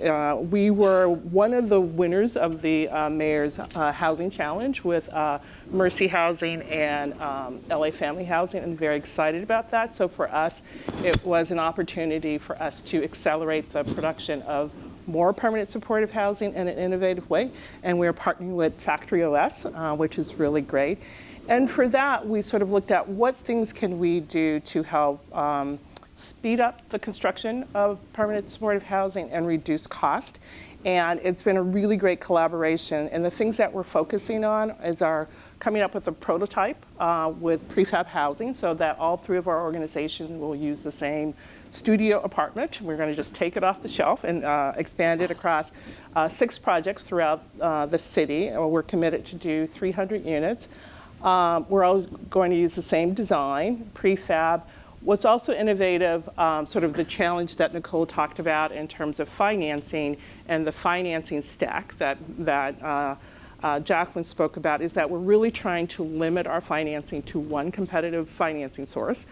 we were one of the winners of the Mayor's Housing Challenge with Mercy Housing and LA Family Housing, and very excited about that. So for us, it was an opportunity for us to accelerate the production of more permanent supportive housing in an innovative way. And we're partnering with Factory OS, which is really great. And for that, we sort of looked at what things can we do to help speed up the construction of permanent supportive housing and reduce cost. And it's been a really great collaboration. And the things that we're focusing on is our coming up with a prototype with prefab housing so that all three of our organizations will use the same studio apartment. We're going to just take it off the shelf and expand it across 6 projects throughout the city. And we're committed to do 300 units. We're all going to use the same design, prefab. What's also innovative, sort of the challenge that Nicole talked about in terms of financing and the financing stack that Jacqueline spoke about, is that we're really trying to limit our financing to one competitive financing source.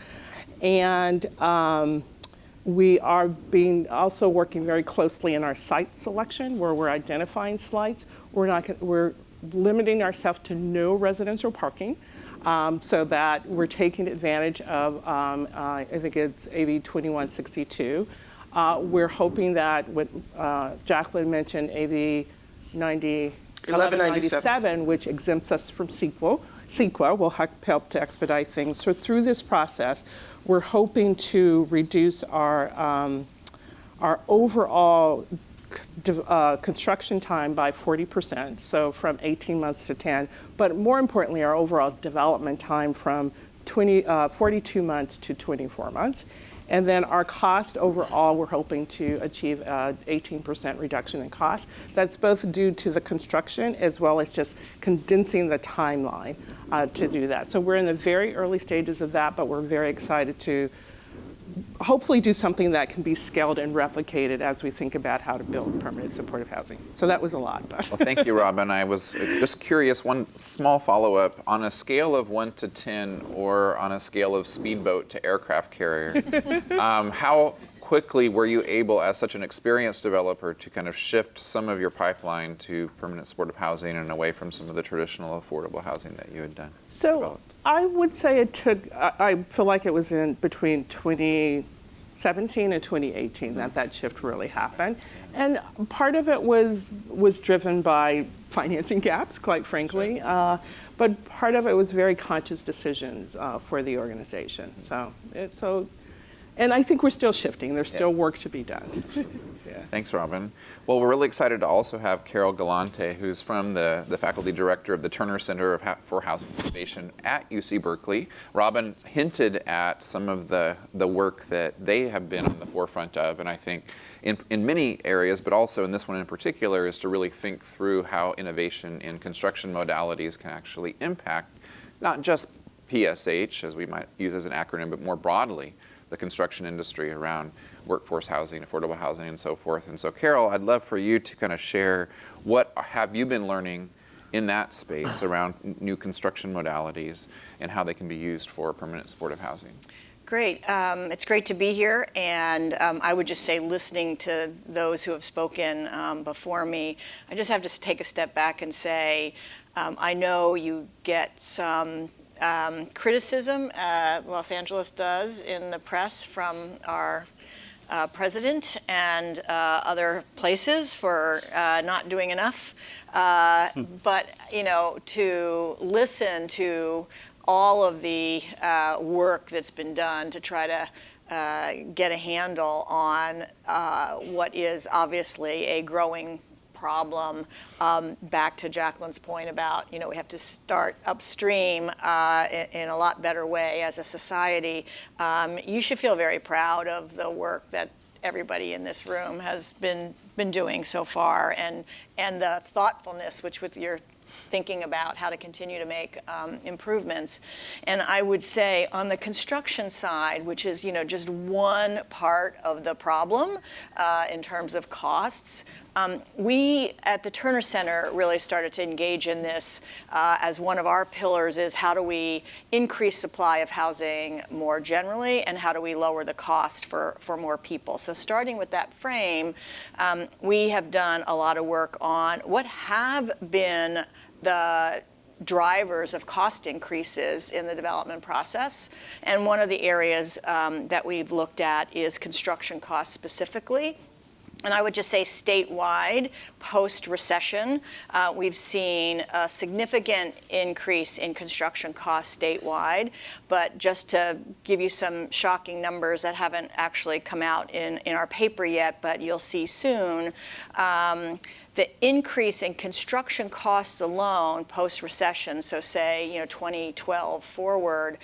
And we are also working very closely in our site selection, where we're identifying sites. We're limiting ourselves to no residential parking. So that we're taking advantage of, I think it's AB 2162. We're hoping that what Jacqueline mentioned, AB 1197, which exempts us from CEQA will help to expedite things. So through this process, we're hoping to reduce our overall construction time by 40%, so from 18 months to 10, but more importantly, our overall development time from 42 months to 24 months. And then our cost overall, we're hoping to achieve 18% reduction in cost. That's both due to the construction as well as just condensing the timeline to do that. So we're in the very early stages of that, but we're very excited to hopefully do something that can be scaled and replicated as we think about how to build permanent supportive housing. So that was a lot. But. Well, thank you, Robin. I was just curious, one small follow-up. On a scale of 1 to 10 or on a scale of speedboat to aircraft carrier, how quickly were you able, as such an experienced developer, to kind of shift some of your pipeline to permanent supportive housing and away from some of the traditional affordable housing that you had done? So I would say it took, I feel like it was in between 2017 and 2018 that shift really happened. And part of it was driven by financing gaps, quite frankly. But part of it was very conscious decisions for the organization. And I think we're still shifting. There's still work to be done. Yeah. Thanks, Robin. Well, we're really excited to also have Carol Galante, who's from the faculty director of the Turner Center for Housing Innovation at UC Berkeley. Robin hinted at some of the work that they have been on the forefront of, and I think in many areas, but also in this one in particular, is to really think through how innovation in construction modalities can actually impact not just PSH, as we might use as an acronym, but more broadly, the construction industry around workforce housing, affordable housing, and so forth. And so, Carol, I'd love for you to kind of share what have you been learning in that space around new construction modalities and how they can be used for permanent supportive housing. Great. It's great to be here. And I would just say, listening to those who have spoken before me, I just have to take a step back and say, I know you get some criticism, Los Angeles does, in the press from our president and other places for not doing enough. But, to listen to all of the work that's been done to try to get a handle on what is obviously a growing problem. Back to Jacqueline's point about, we have to start upstream in a lot better way as a society. You should feel very proud of the work that everybody in this room has been doing so far, and the thoughtfulness with your thinking about how to continue to make improvements. And I would say on the construction side, which is just one part of the problem in terms of costs, we at the Turner Center really started to engage in this as one of our pillars is how do we increase supply of housing more generally, and how do we lower the cost for more people. So starting with that frame, we have done a lot of work on what have been the drivers of cost increases in the development process. And one of the areas that we've looked at is construction costs specifically. And I would just say statewide, post-recession, we've seen a significant increase in construction costs statewide. But just to give you some shocking numbers that haven't actually come out in our paper yet, but you'll see soon, the increase in construction costs alone post-recession, so say 2012 forward,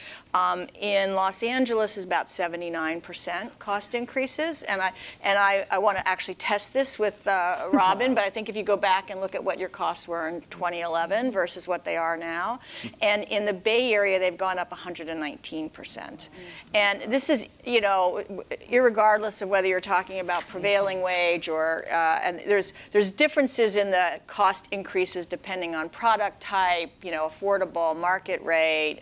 in Los Angeles is about 79% cost increases. And I want to actually test this with Robin, but I think if you go back and look at what your costs were in 2011 versus what they are now, and in the Bay Area, they've gone up 119%. And this is, irregardless of whether you're talking about prevailing wage or, and there's differences in the cost increases depending on product type, affordable, market rate,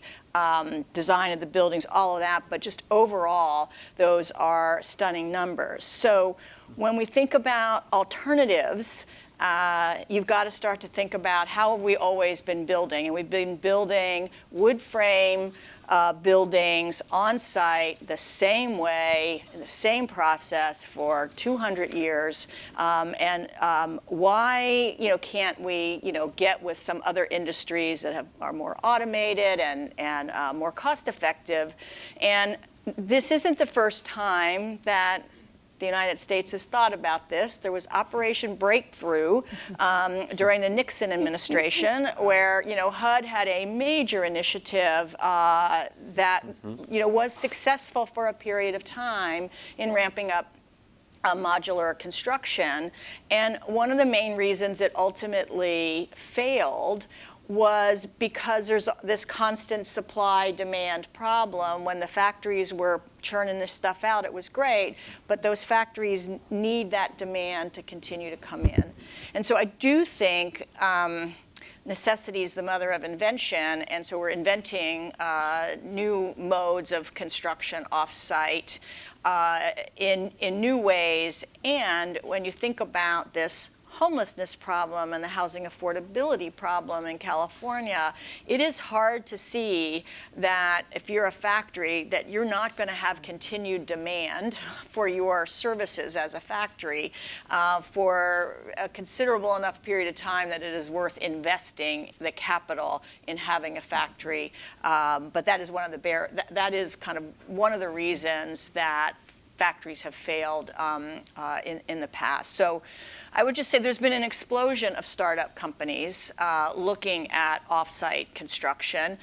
design of the buildings, all of that, but just overall, those are stunning numbers. So when we think about alternatives, you've got to start to think about how have we always been building, and we've been building wood frame buildings on site the same way, in the same process for 200 years. Why can't we get with some other industries that are more automated and more cost effective? And this isn't the first time that the United States has thought about this. There was Operation Breakthrough during the Nixon administration, where HUD had a major initiative that was successful for a period of time in ramping up modular construction. And one of the main reasons it ultimately failed was because there's this constant supply-demand problem. When the factories were churning this stuff out, it was great, but those factories need that demand to continue to come in. And so I do think necessity is the mother of invention, and so we're inventing new modes of construction off-site in new ways. And when you think about this homelessness problem and the housing affordability problem in California, it is hard to see that if you're a factory that you're not going to have continued demand for your services as a factory for a considerable enough period of time that it is worth investing the capital in having a factory. But that is that is kind of one of the reasons that factories have failed in the past. So I would just say there's been an explosion of startup companies looking at off-site construction.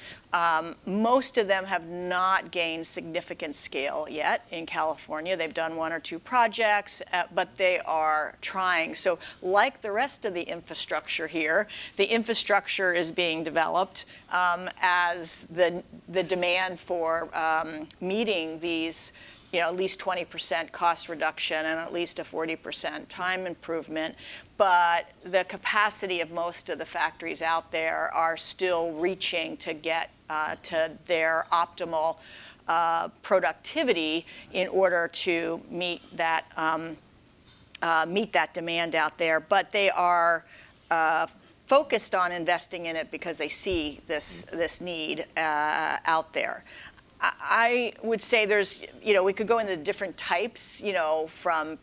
Most of them have not gained significant scale yet in California. They've done one or two projects, but they are trying. So like the rest of the infrastructure here, the infrastructure is being developed as the demand for meeting these at least 20% cost reduction and at least a 40% time improvement. But the capacity of most of the factories out there are still reaching to get to their optimal productivity in order to meet that demand out there. But they are focused on investing in it because they see this need out there. I would say there's, we could go into different types, from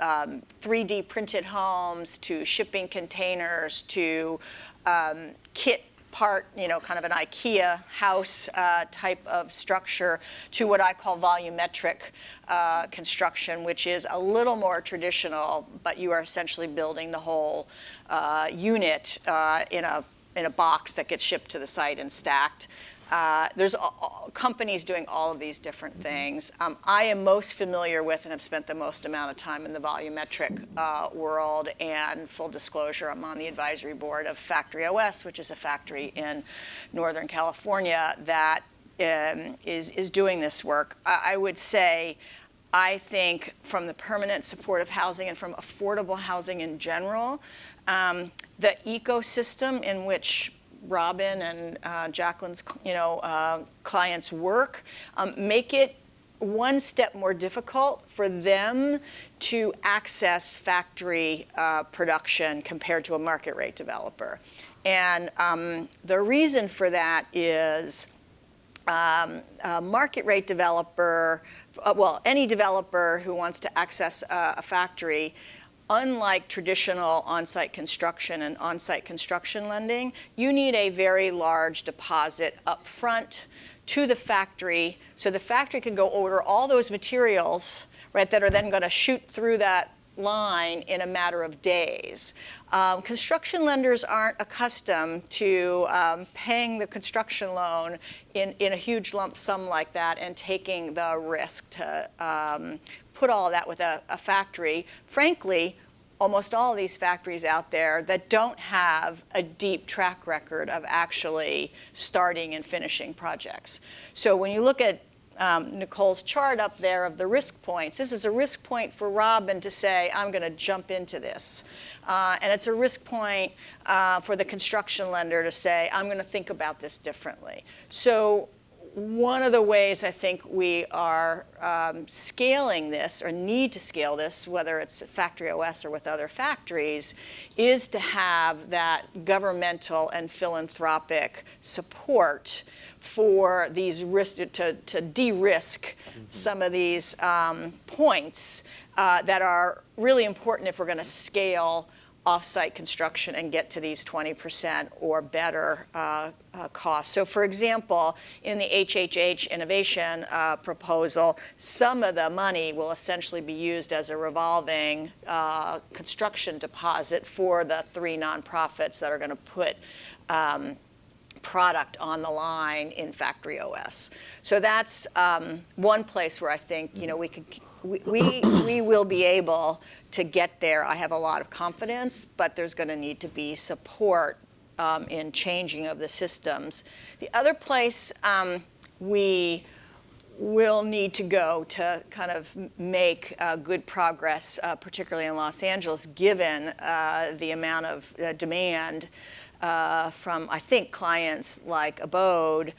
3D printed homes to shipping containers to kit part, kind of an IKEA house type of structure, to what I call volumetric construction, which is a little more traditional, but you are essentially building the whole unit in a box that gets shipped to the site and stacked. There's companies doing all of these different things. I am most familiar with and have spent the most amount of time in the volumetric world, and full disclosure, I'm on the advisory board of Factory OS, which is a factory in Northern California that is doing this work. I would say, I think from the permanent supportive housing and from affordable housing in general, the ecosystem in which Robin and Jacqueline's clients work make it one step more difficult for them to access factory production compared to a market rate developer. And the reason for that is market rate developer, well, any developer who wants to access a factory, unlike traditional on-site construction and on-site construction lending, you need a very large deposit up front to the factory, so the factory can go order all those materials, right, that are then going to shoot through that line in a matter of days. Construction lenders aren't accustomed to paying the construction loan in a huge lump sum like that and taking the risk to put all of that with a factory. Frankly, almost all of these factories out there that don't have a deep track record of actually starting and finishing projects. So when you look at Nicole's chart up there of the risk points, this is a risk point for Robin to say, I'm going to jump into this. And it's a risk point for the construction lender to say, I'm going to think about this differently. So one of the ways I think we are scaling this, or need to scale this, whether it's Factory OS or with other factories, is to have that governmental and philanthropic support for these risks, to de-risk some of these points that are really important if we're going to scale off-site construction and get to these 20% or better costs. So for example, in the HHH innovation proposal, some of the money will essentially be used as a revolving construction deposit for the 3 nonprofits that are going to put product on the line in Factory OS. So that's one place where I think, you know, we will be able to get there. I have a lot of confidence, but there's going to need to be support in changing of the systems. The other place we will need to go to kind of make good progress, particularly in Los Angeles, given the amount of demand from, I think, clients like Abode,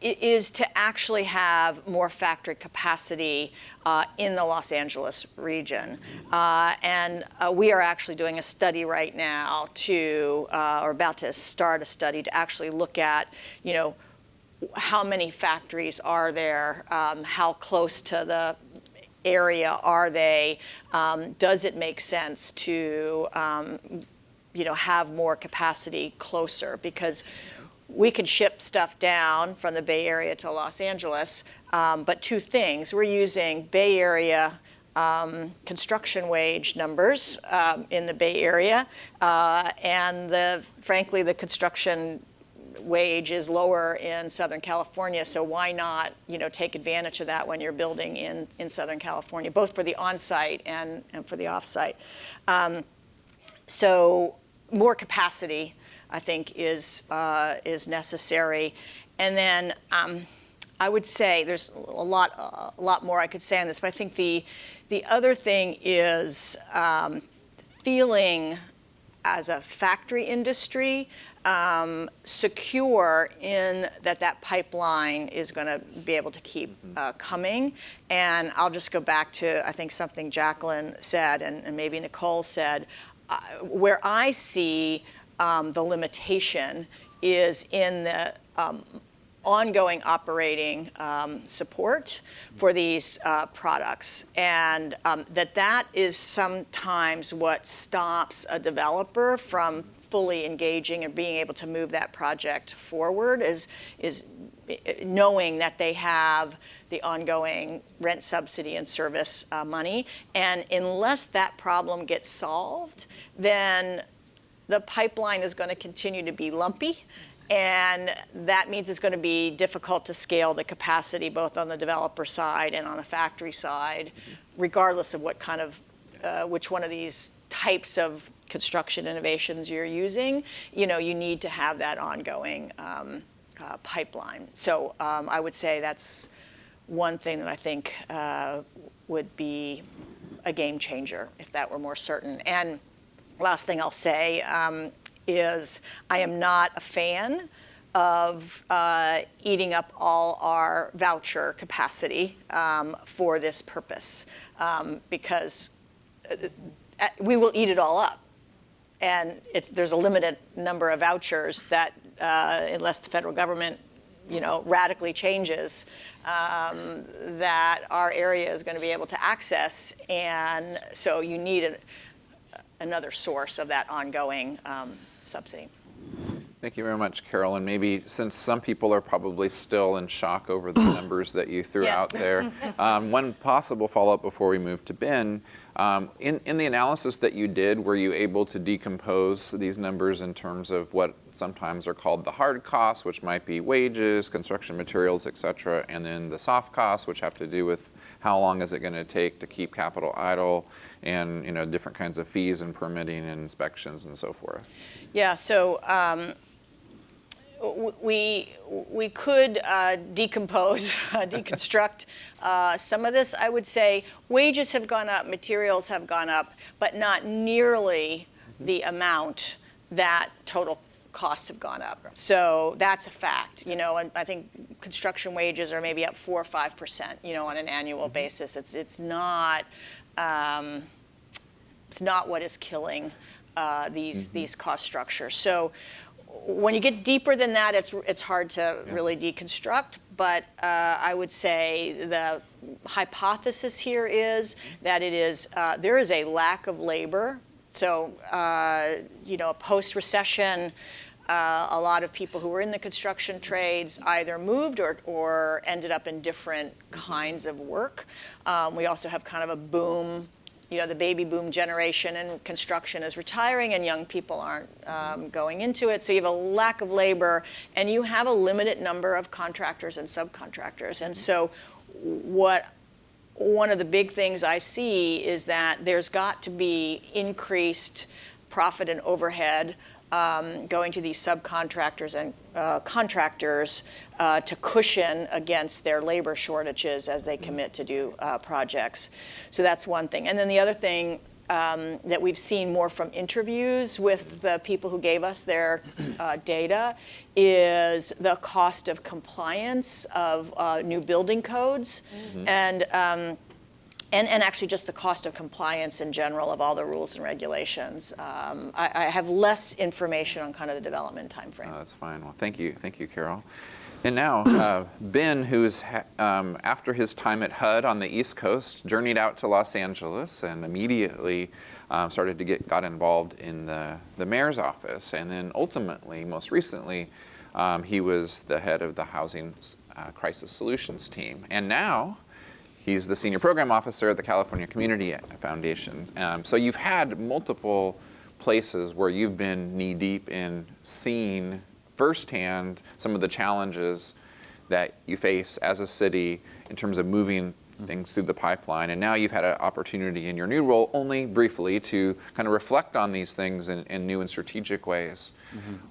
is to actually have more factory capacity in the Los Angeles region. And we are actually doing a study right now or about to start a study to actually look at, you know, how many factories are there, how close to the area are they, does it make sense to you know, have more capacity closer, because we can ship stuff down from the Bay Area to Los Angeles, but 2 things. We're using Bay Area construction wage numbers in the Bay Area, and frankly, the construction wage is lower in Southern California, so why not, you know, take advantage of that when you're building in Southern California, both for the on-site and for the off-site. So more capacity, I think, is necessary. And then I would say there's a lot more I could say on this, but I think the other thing is feeling as a factory industry secure in that pipeline is going to be able to keep coming. And I'll just go back to, I think, something Jacqueline said and maybe Nicole said, where I see the limitation is in the ongoing operating support for these products, and that is sometimes what stops a developer from fully engaging and being able to move that project forward, is knowing that they have the ongoing rent subsidy and service money. And unless that problem gets solved, then the pipeline is going to continue to be lumpy. And that means it's going to be difficult to scale the capacity both on the developer side and on the factory side, regardless of what kind of, which one of these types of construction innovations you're using. You know, you need to have that ongoing pipeline. So I would say that's one thing that I think would be a game changer if that were more certain. And last thing I'll say is I am not a fan of eating up all our voucher capacity for this purpose, because we will eat it all up. And there's a limited number of vouchers that, unless the federal government radically changes, that our area is going to be able to access. And so you need another source of that ongoing subsidy. Thank you very much, Carol. And maybe since some people are probably still in shock over the numbers that you threw Yes. out there, one possible follow-up before we move to Ben, in the analysis that you did, were you able to decompose these numbers in terms of what sometimes are called the hard costs, which might be wages, construction materials, et cetera, and then the soft costs, which have to do with how long is it going to take to keep capital idle, and different kinds of fees and permitting and inspections and so forth? Yeah, so we could decompose, deconstruct some of this. I would say wages have gone up, materials have gone up, but not nearly the amount that total costs have gone up. So that's a fact, and I think construction wages are maybe up 4 or 5%, on an annual basis. It's not what is killing these cost structures. So when you get deeper than that, it's hard to really deconstruct. But I would say the hypothesis here is that there is a lack of labor. So post-recession, a lot of people who were in the construction trades either moved or ended up in different kinds of work. We also have kind of a boom. The baby boom generation in construction is retiring and young people aren't going into it. So you have a lack of labor and you have a limited number of contractors and subcontractors. And so one of the big things I see is that there's got to be increased profit and overhead going to these subcontractors and contractors to cushion against their labor shortages as they commit to do projects. So that's one thing. And then the other thing that we've seen more from interviews with the people who gave us their data is the cost of compliance of new building codes. And actually just the cost of compliance in general of all the rules and regulations. I have less information on kind of the development timeframe. Oh, that's fine. Well, thank you, Carol. And now, Ben, who's after his time at HUD on the East Coast, journeyed out to Los Angeles and immediately got involved in the mayor's office, and then ultimately, most recently, he was the head of the Housing Crisis Solutions team, and now he's the senior program officer at the California Community Foundation. So you've had multiple places where you've been knee-deep in seeing firsthand some of the challenges that you face as a city in terms of moving things through the pipeline. And now you've had an opportunity in your new role, only briefly, to kind of reflect on these things in new and strategic ways.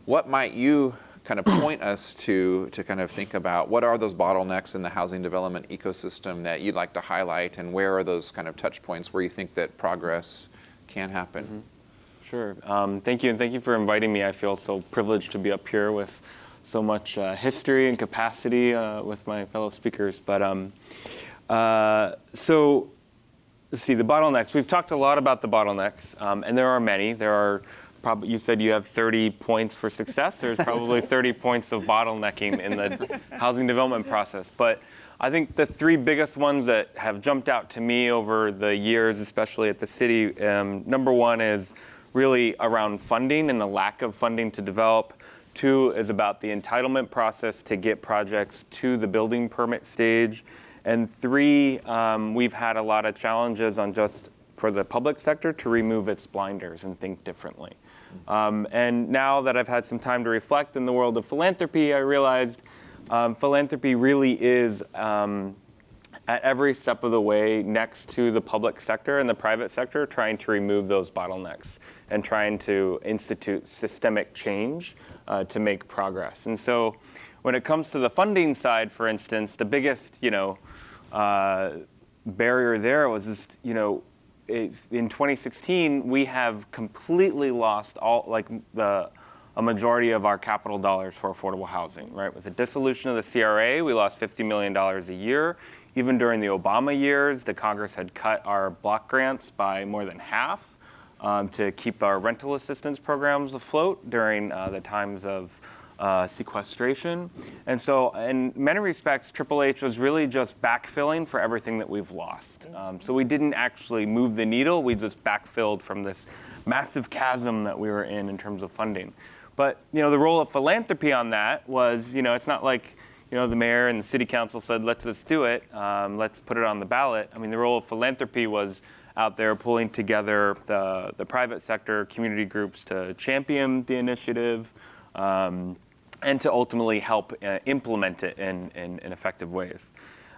What might you kind of point us to kind of think about what are those bottlenecks in the housing development ecosystem that you'd like to highlight, and where are those kind of touch points where you think that progress can happen? Sure. Thank you, and thank you for inviting me. I feel so privileged to be up here with so much history and capacity with my fellow speakers. But so let's see, the bottlenecks. We've talked a lot about the bottlenecks, and there are many. There are you said you have 30 points for success. There's probably 30 points of bottlenecking in the housing development process. But I think the three biggest ones that have jumped out to me over the years, especially at the city, number one is really around funding and the lack of funding to develop. Two is about the entitlement process to get projects to the building permit stage. And three, we've had a lot of challenges on just for the public sector to remove its blinders and think differently. And now that I've had some time to reflect in the world of philanthropy, I realized philanthropy really is at every step of the way next to the public sector and the private sector, trying to remove those bottlenecks and trying to institute systemic change to make progress. And so when it comes to the funding side, for instance, the biggest barrier there was just, in 2016, we have completely lost a majority of our capital dollars for affordable housing, right? With the dissolution of the CRA, we lost $50 million a year. Even during the Obama years, the Congress had cut our block grants by more than half to keep our rental assistance programs afloat during the times of sequestration. And so in many respects, Triple H was really just backfilling for everything that we've lost. So we didn't actually move the needle, we just backfilled from this massive chasm that we were in terms of funding. But the role of philanthropy on that was, it's not like the mayor and the city council said, let's just do it, let's put it on the ballot. I mean, the role of philanthropy was out there pulling together the private sector, community groups to champion the initiative, and to ultimately help implement it in effective ways.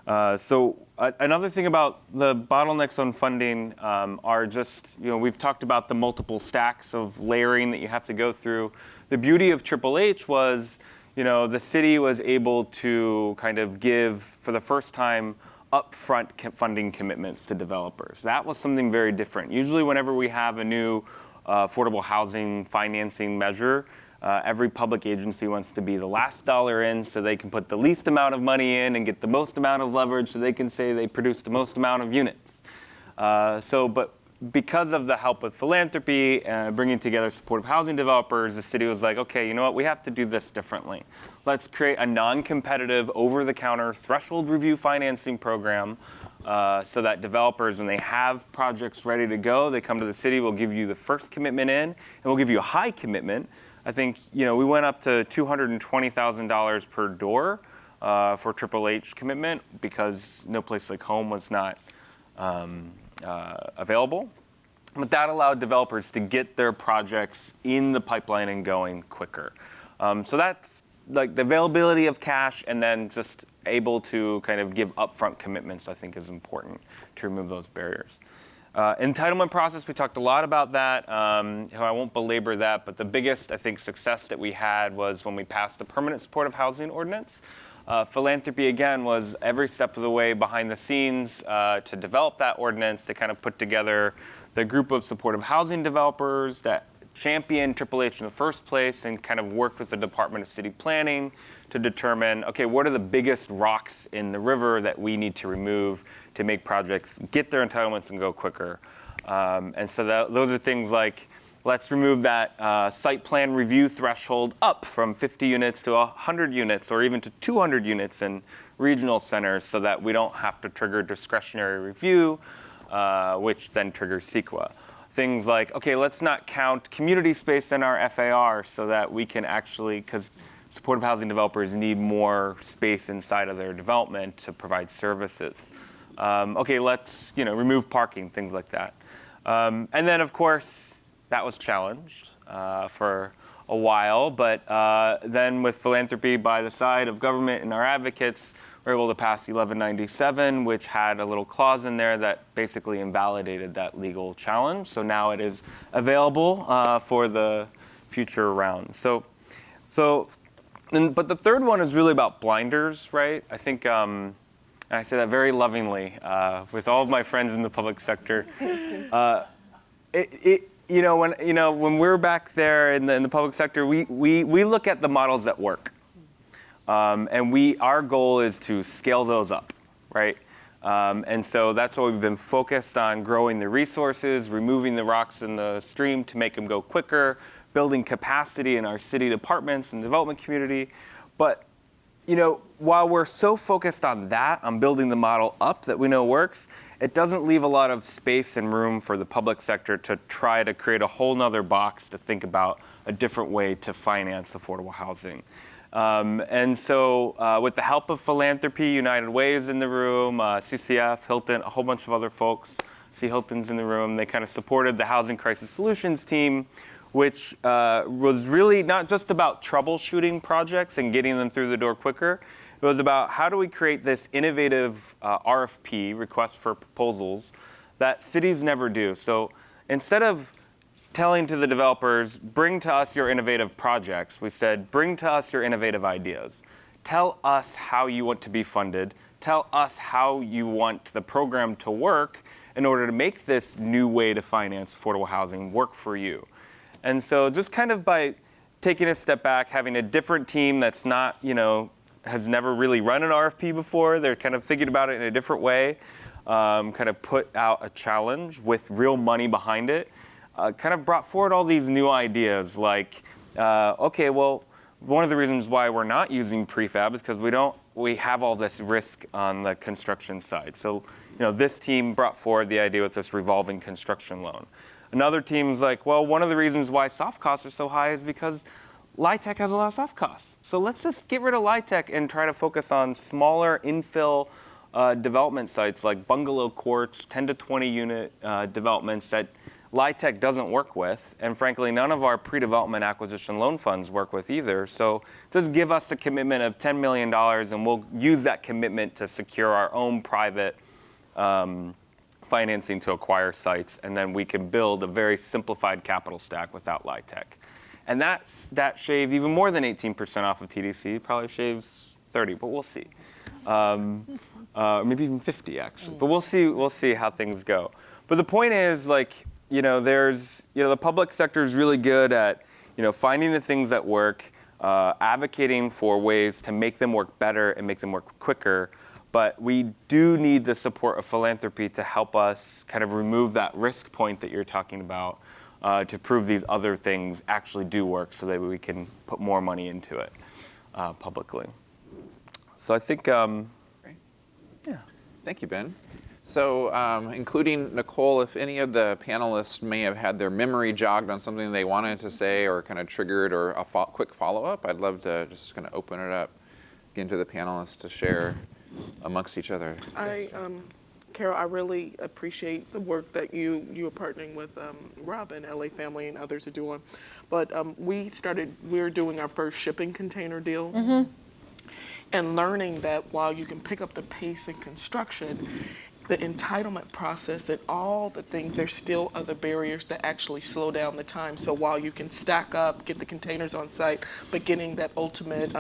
So another thing about the bottlenecks on funding are just, we've talked about the multiple stacks of layering that you have to go through. The beauty of Triple H was, the city was able to kind of give, for the first time, upfront funding commitments to developers. That was something very different. Usually whenever we have a new affordable housing financing measure, every public agency wants to be the last dollar in so they can put the least amount of money in and get the most amount of leverage so they can say they produced the most amount of units. But because of the help with philanthropy and bringing together supportive housing developers, the city was like, okay, you know what, we have to do this differently. Let's create a non-competitive, over-the-counter threshold review financing program so that developers, when they have projects ready to go, they come to the city, we'll give you the first commitment in, and we'll give you a high commitment. I think, we went up to $220,000 per door for Triple H commitment because No Place Like Home was not available. But that allowed developers to get their projects in the pipeline and going quicker. So that's like the availability of cash, and then just able to kind of give upfront commitments, I think, is important to remove those barriers. Entitlement process, we talked a lot about that. I won't belabor that, but the biggest, I think, success that we had was when we passed the permanent supportive housing ordinance. Philanthropy, again, was every step of the way behind the scenes to develop that ordinance, to kind of put together the group of supportive housing developers that championed Triple H in the first place, and kind of worked with the Department of City Planning to determine, okay, what are the biggest rocks in the river that we need to remove to make projects get their entitlements and go quicker. And so those are things like, let's remove that site plan review threshold up from 50 units to 100 units, or even to 200 units in regional centers, so that we don't have to trigger discretionary review, which then triggers CEQA. Things like, okay, let's not count community space in our FAR so that we can actually, because supportive housing developers need more space inside of their development to provide services. Okay, let's remove parking, things like that. And then, of course, that was challenged for a while, but then with philanthropy by the side of government and our advocates, we were able to pass 1197, which had a little clause in there that basically invalidated that legal challenge. So now it is available for the future rounds. But the third one is really about blinders, right? I think, and I say that very lovingly with all of my friends in the public sector. When we're back there in the public sector, we look at the models that work. And our goal is to scale those up, right? And so that's why we've been focused on growing the resources, removing the rocks in the stream to make them go quicker, building capacity in our city departments and development community. But, while we're so focused on that, on building the model up that we know works, it doesn't leave a lot of space and room for the public sector to try to create a whole nother box to think about a different way to finance affordable housing. And so with the help of philanthropy, United Way is in the room, CCF, Hilton, a whole bunch of other folks. See Hilton's in the room. They kind of supported the Housing Crisis Solutions team, which was really not just about troubleshooting projects and getting them through the door quicker. It was about how do we create this innovative RFP, request for proposals, that cities never do. So instead of telling to the developers, bring to us your innovative projects, we said, bring to us your innovative ideas. Tell us how you want to be funded. Tell us how you want the program to work in order to make this new way to finance affordable housing work for you. And so just kind of by taking a step back, having a different team that's not, has never really run an RFP before, they're kind of thinking about it in a different way, kind of put out a challenge with real money behind it. Kind of brought forward all these new ideas like, okay, well, one of the reasons why we're not using prefab is because we have all this risk on the construction side. So, this team brought forward the idea with this revolving construction loan. Another team's like, well, one of the reasons why soft costs are so high is because LIHTC has a lot of soft costs. So let's just get rid of LIHTC and try to focus on smaller infill development sites like bungalow courts, 10 to 20 unit developments that LIHTC doesn't work with, and frankly, none of our pre-development acquisition loan funds work with either. So just give us a commitment of $10 million, and we'll use that commitment to secure our own private financing to acquire sites, and then we can build a very simplified capital stack without LIHTC. And that shaved even more than 18% off of TDC, probably shaves 30, but we'll see. Maybe even 50 actually, but we'll see how things go. But the point is, the public sector is really good at, finding the things that work, advocating for ways to make them work better and make them work quicker. But we do need the support of philanthropy to help us kind of remove that risk point that you're talking about, to prove these other things actually do work so that we can put more money into it publicly. So I think, Great. Yeah. Thank you, Ben. So, including Nicole, if any of the panelists may have had their memory jogged on something they wanted to say or kind of triggered or a quick follow-up, I'd love to just kind of open it up again to the panelists to share amongst each other. Carol, I really appreciate the work that you are partnering with Rob and LA Family and others are doing. But we're doing our first shipping container deal. Mm-hmm. And learning that while you can pick up the pace in construction, the entitlement process and all the things, there's still other barriers that actually slow down the time. So while you can stack up, get the containers on site, but getting that ultimate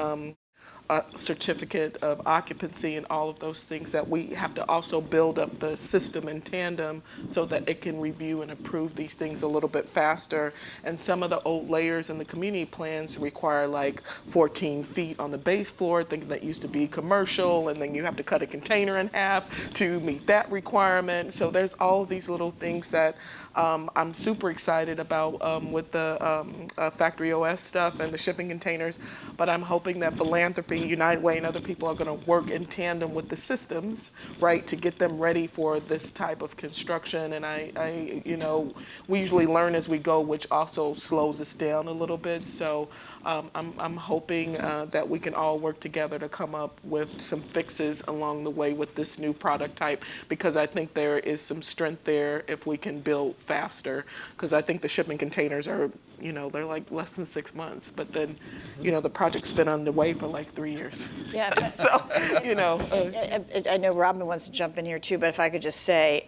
certificate of occupancy and all of those things, that we have to also build up the system in tandem so that it can review and approve these things a little bit faster. And some of the old layers in the community plans require like 14 feet on the base floor, things that used to be commercial, and then you have to cut a container in half to meet that requirement. So there's all of these little things that I'm super excited about with the Factory OS stuff and the shipping containers, but I'm hoping that Philanthropy, United Way, and other people are going to work in tandem with the systems, right, to get them ready for this type of construction. And we usually learn as we go, which also slows us down a little bit. So I'm hoping that we can all work together to come up with some fixes along the way with this new product type, because I think there is some strength there if we can build faster, because I think the shipping containers are, they're like less than 6 months, but then, the project's been underway for like 3 years. Yeah. So, I know Robin wants to jump in here too, but if I could just say,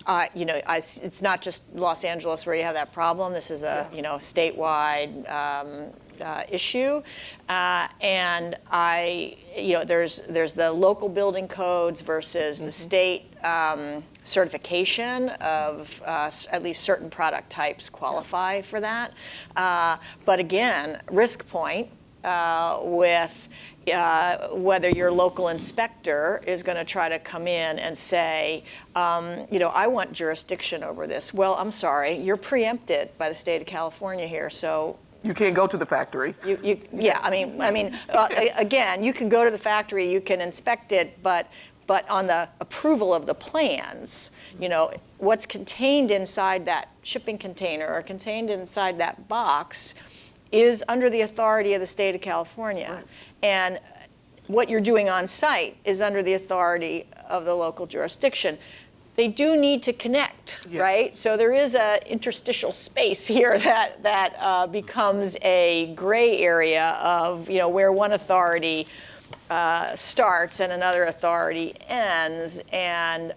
it's not just Los Angeles where you have that problem. This is a statewide issue, and there's the local building codes versus the state certification of at least certain product types qualify for that. But again, risk point with whether your local inspector is going to try to come in and say, I want jurisdiction over this. Well, I'm sorry, you're preempted by the state of California here, so. You can't go to the factory. Again, you can go to the factory, you can inspect it, but on the approval of the plans, what's contained inside that shipping container or contained inside that box is under the authority of the state of California. Right. And what you're doing on site is under the authority of the local jurisdiction. They do need to connect, yes. Right? So there is an interstitial space here that becomes a gray area of where one authority starts and another authority ends, and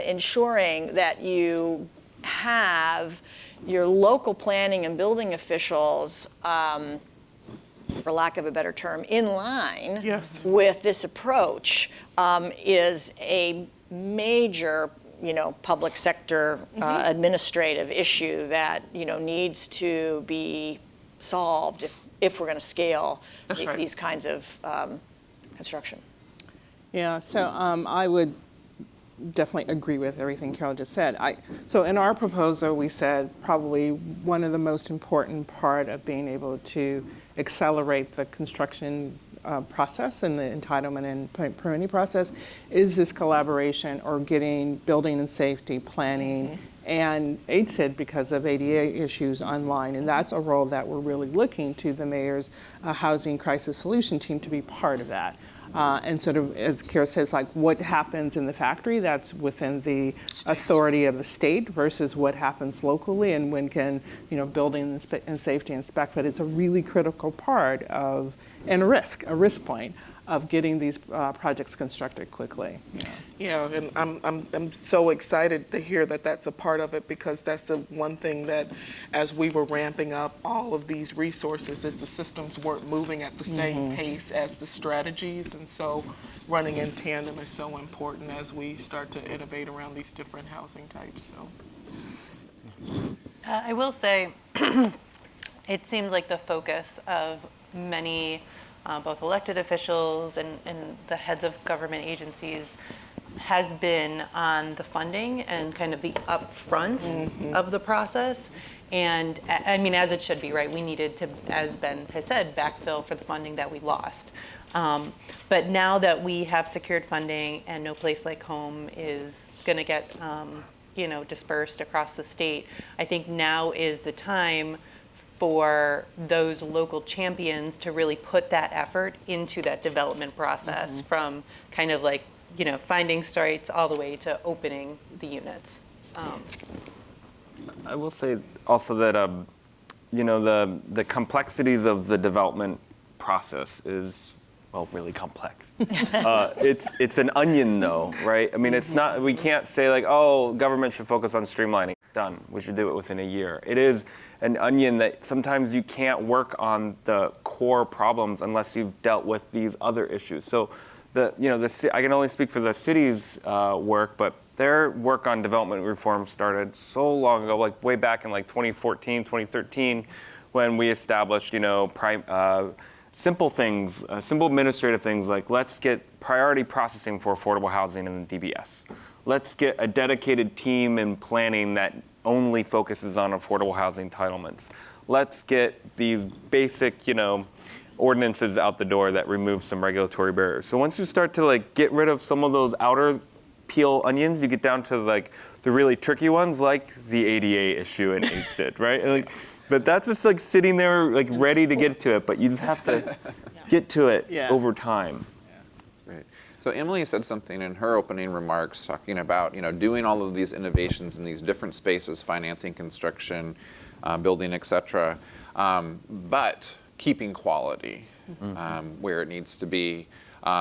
ensuring that you have your local planning and building officials, for lack of a better term, in line yes. with this approach is a major public sector administrative issue that needs to be solved if we're going to scale right. these kinds of construction. Yeah, so I would definitely agree with everything Carol just said. So in our proposal, we said probably one of the most important part of being able to accelerate the construction process and the entitlement and permitting process is this collaboration or getting building and safety planning and AIDSID because of ADA issues online. And that's a role that we're really looking to the mayor's housing crisis solution team to be part of that. And sort of, as Kara says, like what happens in the factory, that's within the authority of the state versus what happens locally and when can, building and safety inspect. But it's a really critical part of, and a risk point of getting these projects constructed quickly. Yeah, and I'm so excited to hear that that's a part of it, because that's the one thing that, as we were ramping up all of these resources, is the systems weren't moving at the same pace as the strategies, and so running in tandem is so important as we start to innovate around these different housing types. So, I will say, it seems like the focus of many both elected officials and the heads of government agencies has been on the funding and kind of the upfront of the process. And I mean, as it should be, right? We needed to, as Ben has said, backfill for the funding that we lost. But now that we have secured funding and No Place Like Home is going to get, dispersed across the state, I think now is the time for those local champions to really put that effort into that development process from kind of like, finding sites all the way to opening the units. I will say also that, the complexities of the development process is, well, really complex. It's an onion though, right? I mean, it's not, we can't say like, oh, government should focus on streamlining. Done. We should do it within a year. It is an onion that sometimes you can't work on the core problems unless you've dealt with these other issues. So I can only speak for the city's work, but their work on development reform started so long ago, like way back in like 2014, 2013, when we established, simple things, simple administrative things like let's get priority processing for affordable housing in the DBS. Let's get a dedicated team in planning that only focuses on affordable housing entitlements. Let's get these basic, ordinances out the door that remove some regulatory barriers. So once you start to like get rid of some of those outer peel onions, you get down to like the really tricky ones, like the ADA issue and AIDSID, right? But that's just like sitting there, like ready to get to it. But you just have to get to it over time. Right. So Emily said something in her opening remarks talking about, doing all of these innovations in these different spaces, financing, construction, building, et cetera, but keeping quality where it needs to be,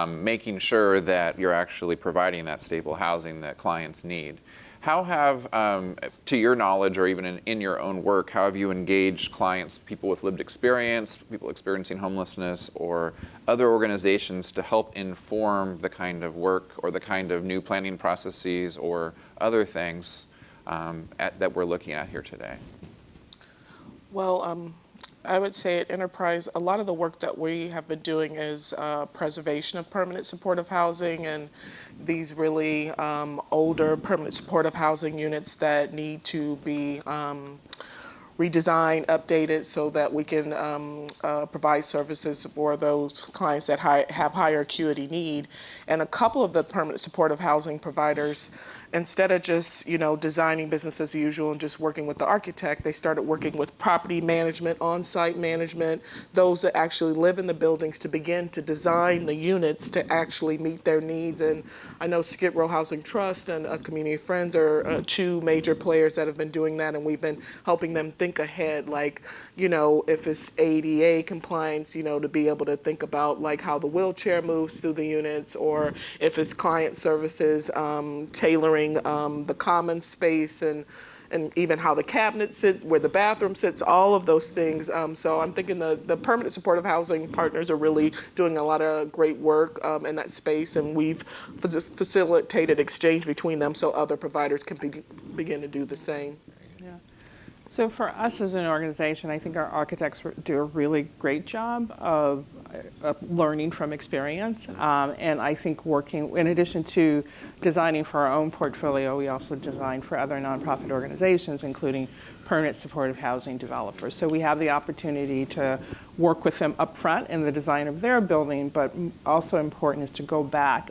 making sure that you're actually providing that stable housing that clients need. How have, to your knowledge, or even in your own work, how have you engaged clients, people with lived experience, people experiencing homelessness, or other organizations to help inform the kind of work or the kind of new planning processes or other things that we're looking at here today? well, I would say at Enterprise, a lot of the work that we have been doing is preservation of permanent supportive housing and these really older permanent supportive housing units that need to be redesigned, updated, so that we can provide services for those clients that have higher acuity need. And a couple of the permanent supportive housing providers, instead of just, designing business as usual and just working with the architect, they started working with property management, on-site management, those that actually live in the buildings, to begin to design the units to actually meet their needs. And I know Skid Row Housing Trust and a Community of Friends are two major players that have been doing that, and we've been helping them think ahead, like, if it's ADA compliance, to be able to think about like how the wheelchair moves through the units, or if it's client services, tailoring the common space and even how the cabinet sits, where the bathroom sits, all of those things. So I'm thinking the permanent supportive housing partners are really doing a lot of great work in that space, and we've facilitated exchange between them so other providers can begin to do the same. So for us as an organization, I think our architects do a really great job of learning from experience. And I think working, in addition to designing for our own portfolio, we also design for other nonprofit organizations, including permanent supportive housing developers. So we have the opportunity to work with them up front in the design of their building, but also important is to go back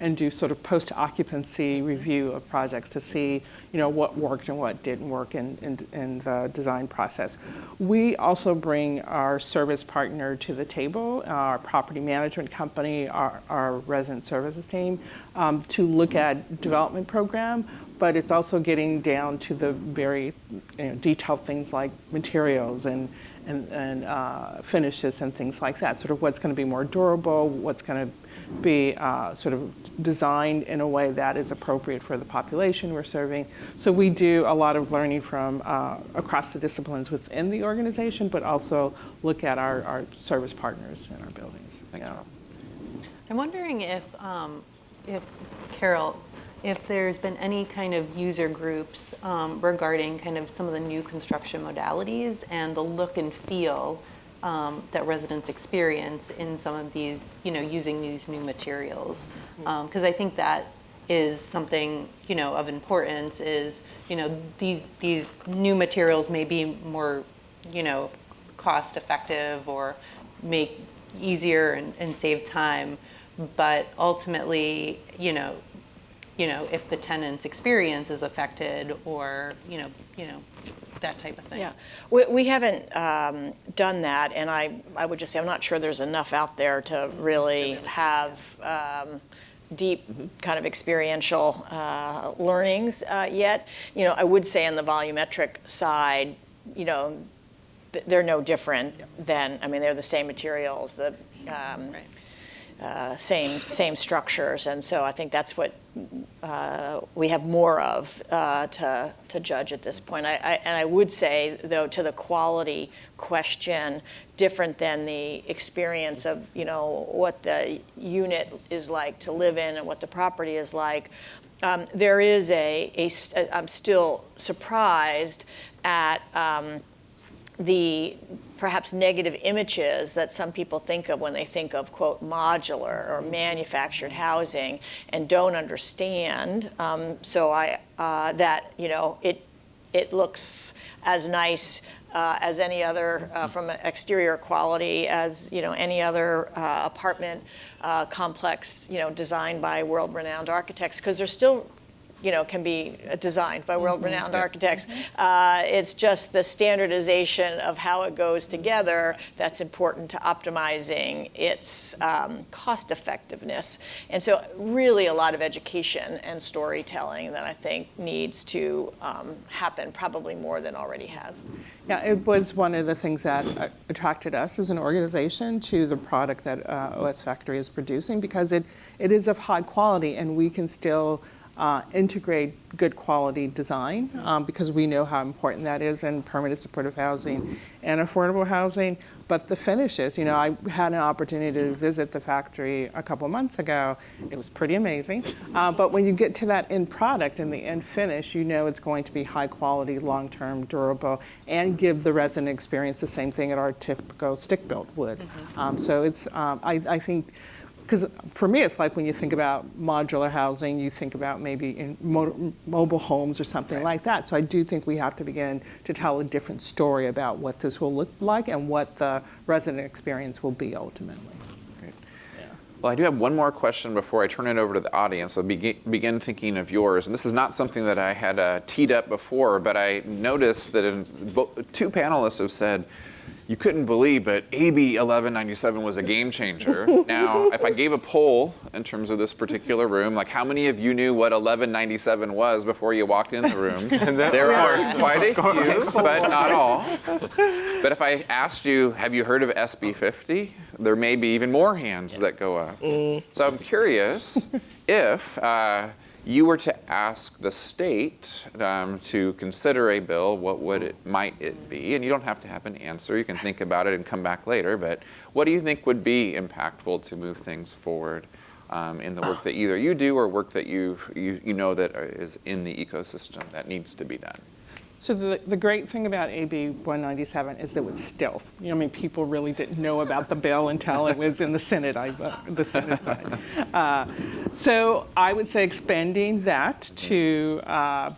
and do sort of post-occupancy review of projects to see, what worked and what didn't work in the design process. We also bring our service partner to the table, our property management company, our resident services team, to look at development program, but it's also getting down to the very detailed things like materials and finishes and things like that, sort of what's going to be more durable, what's going to be sort of designed in a way that is appropriate for the population we're serving. So we do a lot of learning from across the disciplines within the organization, but also look at our service partners in our buildings. Thank you. I'm wondering if Carol, if there's been any kind of user groups regarding kind of some of the new construction modalities and the look and feel that residents experience in some of these, using these new materials. Because I think that is something, of importance is, these new materials may be more, cost effective or make easier and save time, but ultimately, if the tenant's experience is affected or, that type of thing. Yeah, we haven't done that, and I would just say I'm not sure there's enough out there to really have deep kind of experiential learnings yet. I would say on the volumetric side, they're no different than, they're the same materials, the same structures, and so I think that's what we have more of to judge at this point. And I would say, though, to the quality question, different than the experience of what the unit is like to live in and what the property is like. There is I'm still surprised at the perhaps negative images that some people think of when they think of, quote, modular or manufactured housing and don't understand. That, it looks as nice as any other, from an exterior quality as, any other apartment complex, designed by world-renowned architects, because they're still can be designed by world-renowned architects. It's just the standardization of how it goes together that's important to optimizing its cost effectiveness. And so really a lot of education and storytelling that I think needs to happen, probably more than already has. Yeah, it was one of the things that attracted us as an organization to the product that OS Factory is producing, because it is of high quality, and we can still integrate good quality design because we know how important that is in permanent supportive housing and affordable housing. But the finishes, I had an opportunity to visit the factory a couple months ago. It was pretty amazing. But when you get to that end product and the end finish, it's going to be high quality, long-term, durable, and give the resident experience the same thing that our typical stick-built would. So it's, I think, because for me, it's like when you think about modular housing, you think about maybe in mobile homes or something like that. So I do think we have to begin to tell a different story about what this will look like and what the resident experience will be ultimately. Great. Yeah. Well, I do have one more question before I turn it over to the audience. I'll begin thinking of yours. And this is not something that I had teed up before, but I noticed that two panelists have said, you couldn't believe, but AB 1197 was a game changer. Now, if I gave a poll in terms of this particular room, like how many of you knew what 1197 was before you walked in the room? There are quite a few, but not all. But if I asked you, have you heard of SB 50? There may be even more hands that go up. So I'm curious if you were to ask the state to consider a bill, what might it be? And you don't have to have an answer. You can think about it and come back later. But what do you think would be impactful to move things forward in the work that either you do or work that you know that is in the ecosystem that needs to be done? So the great thing about AB 197 is that it was stealth. You know, I mean, people really didn't know about the bill until it was in the Senate. The Senate side. So I would say expanding that to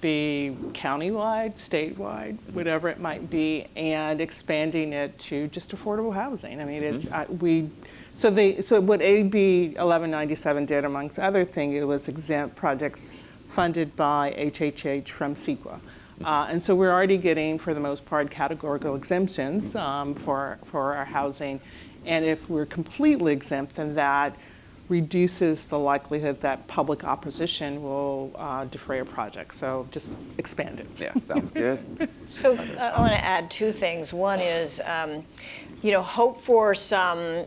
be countywide, statewide, whatever it might be, and expanding it to just affordable housing. I mean, it's So what AB 1197 did, amongst other things, it was exempt projects funded by HHH from CEQA. And so we're already getting, for the most part, categorical exemptions for our housing. And if we're completely exempt, then that reduces the likelihood that public opposition will defray a project. So just expand it. Yeah, sounds good. So I want to add two things. One is, hope for some,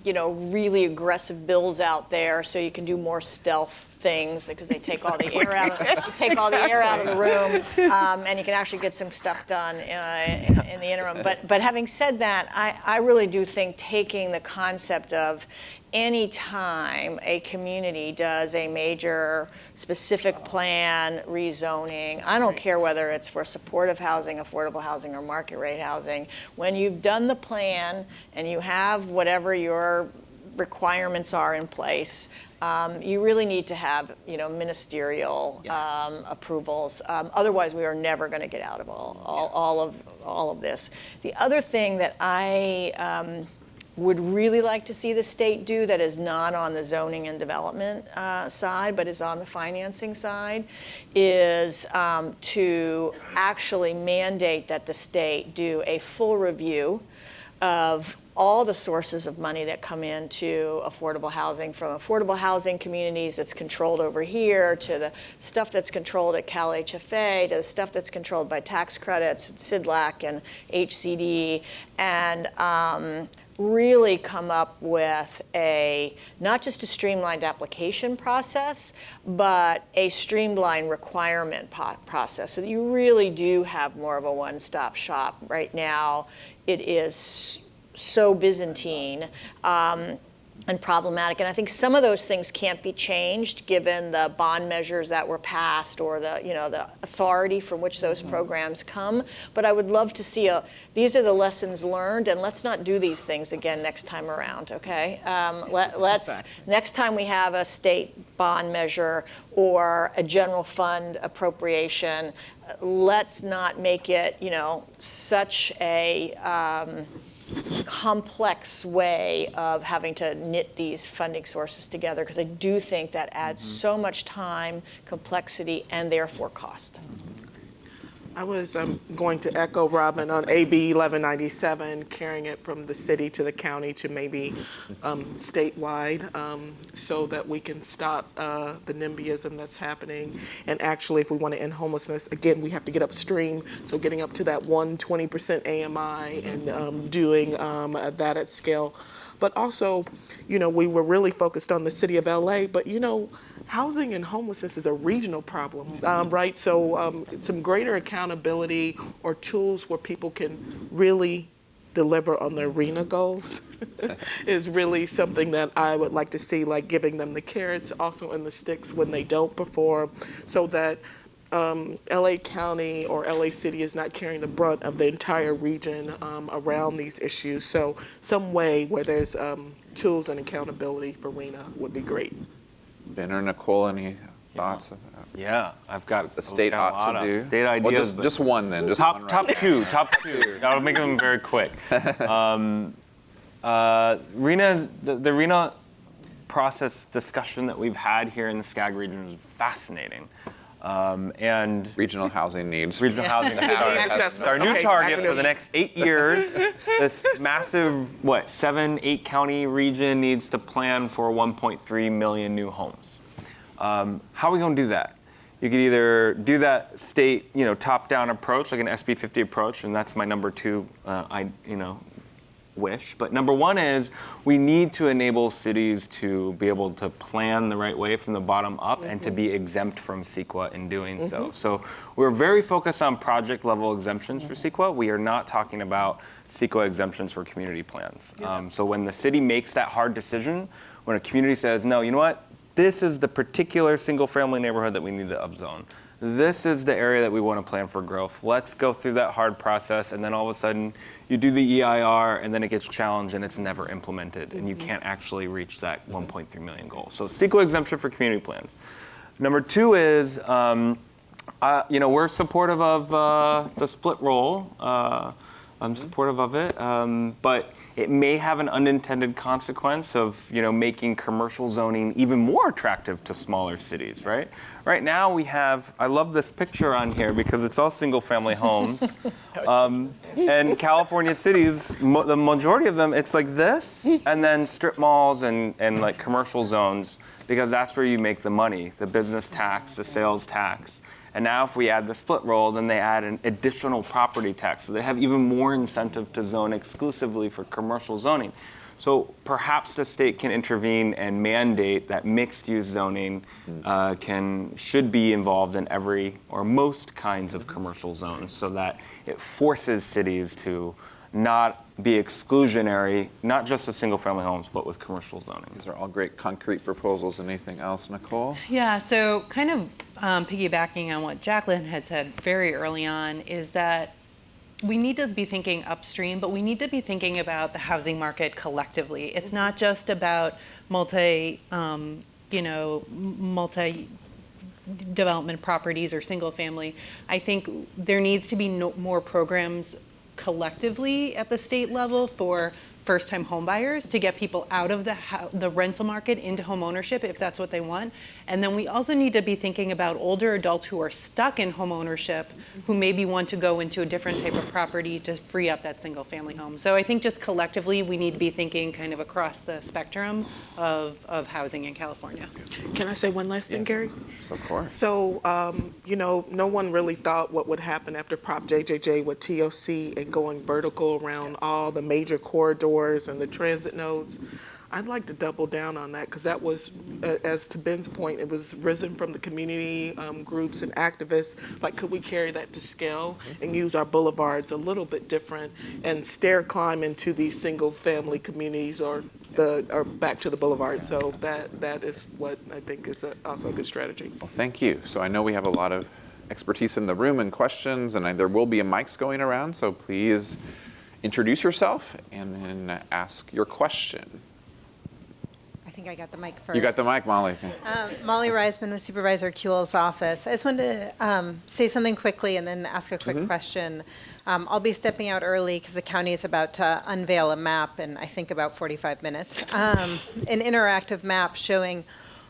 really aggressive bills out there so you can do more stealth things because they take all the air out of the room, and you can actually get some stuff done in the interim. But having said that, I really do think taking the concept of any time a community does a major specific plan rezoning, I don't care whether it's for supportive housing, affordable housing, or market rate housing, when you've done the plan and you have whatever your requirements are in place, you really need to have, ministerial approvals. Otherwise, we are never going to get out of all of this. The other thing that I would really like to see the state do that is not on the zoning and development side, but is on the financing side, is to actually mandate that the state do a full review of all the sources of money that come into affordable housing, from affordable housing communities that's controlled over here, to the stuff that's controlled at Cal HFA, to the stuff that's controlled by tax credits, CIDLAC and HCD, and really come up with not just a streamlined application process, but a streamlined requirement process, so that you really do have more of a one-stop shop. Right now, it is so Byzantine and problematic. And I think some of those things can't be changed given the bond measures that were passed or the authority from which those programs come. But I would love to see these are the lessons learned, and let's not do these things again next time around, okay? Let's next time we have a state bond measure or a general fund appropriation, let's not make it, such a complex way of having to knit these funding sources together, because I do think that adds so much time, complexity, and therefore cost. I was going to echo Robin on AB 1197, carrying it from the city to the county to maybe statewide, so that we can stop the NIMBYism that's happening. And actually, if we want to end homelessness, again, we have to get upstream. So getting up to that 120% AMI and doing that at scale. But also, we were really focused on the city of LA, but housing and homelessness is a regional problem, right? So some greater accountability or tools where people can really deliver on their RENA goals is really something that I would like to see, like giving them the carrots, also in the sticks when they don't perform, so that LA County or LA City is not carrying the brunt of the entire region around these issues. So some way where there's tools and accountability for RENA would be great. Ben or Nicole, any thoughts? Yeah, I've got The state ought to do. State ideas. Well, just one then. Just one right top two. I'll make them very quick. RENA, the RENA process discussion that we've had here in the SCAG region is fascinating. And regional housing needs. Regional housing needs. Our new target for the next 8 years, this massive, 7-8 county region needs to plan for 1.3 million new homes. How are we going to do that? You could either do that state, top-down approach, like an SB 50 approach, and that's my number two, wish. But number one is we need to enable cities to be able to plan the right way from the bottom up and to be exempt from CEQA in doing so. So we're very focused on project level exemptions for CEQA. We are not talking about CEQA exemptions for community plans. So when the city makes that hard decision, when a community says, no, you know what? This is the particular single family neighborhood that we need to upzone. this is the area that we want to plan for growth. Let's go through that hard process, and then all of a sudden you do the EIR, and then it gets challenged, and it's never implemented, and you can't actually reach that 1.3 million goal. So CEQA exemption for community plans. Number two is, we're supportive of the split roll. I'm supportive of it, but it may have an unintended consequence of, making commercial zoning even more attractive to smaller cities, right? Right now we have, I love this picture on here because it's all single-family homes. And California cities, the majority of them, it's like this, and then strip malls and like commercial zones, because that's where you make the money, the business tax, the sales tax. And now if we add the split roll, then they add an additional property tax. So they have even more incentive to zone exclusively for commercial zoning. So perhaps the state can intervene and mandate that mixed-use zoning should be involved in every or most kinds of commercial zones, so that it forces cities to not be exclusionary, not just with single-family homes, but with commercial zoning. These are all great concrete proposals. Anything else, Nicole? Yeah, so kind of piggybacking on what Jacqueline had said very early on is that we need to be thinking upstream, but we need to be thinking about the housing market collectively. It's not just about multi-development properties or single family. I think there needs to be more programs collectively at the state level for first-time homebuyers to get people out of the rental market into home ownership if that's what they want. And then we also need to be thinking about older adults who are stuck in home ownership who maybe want to go into a different type of property to free up that single-family home. So I think just collectively we need to be thinking kind of across the spectrum of housing in California. Can I say one last thing, Gary? Of course. So, no one really thought what would happen after Prop JJJ with TOC and going vertical around all the major corridors and the transit nodes. I'd like to double down on that because that was, as to Ben's point, it was risen from the community groups and activists. Like, could we carry that to scale and use our boulevards a little bit different and stair climb into these single family communities or back to the boulevard? So that is what I think is also a good strategy. Well, thank you. So I know we have a lot of expertise in the room and questions, and there will be mics going around, so please introduce yourself and then ask your question. I think I got the mic first. You got the mic, Molly. Molly Reisman with Supervisor Kuehl's office. I just wanted to say something quickly and then ask a quick question. I'll be stepping out early because the county is about to unveil a map in, I think, about 45 minutes. An interactive map showing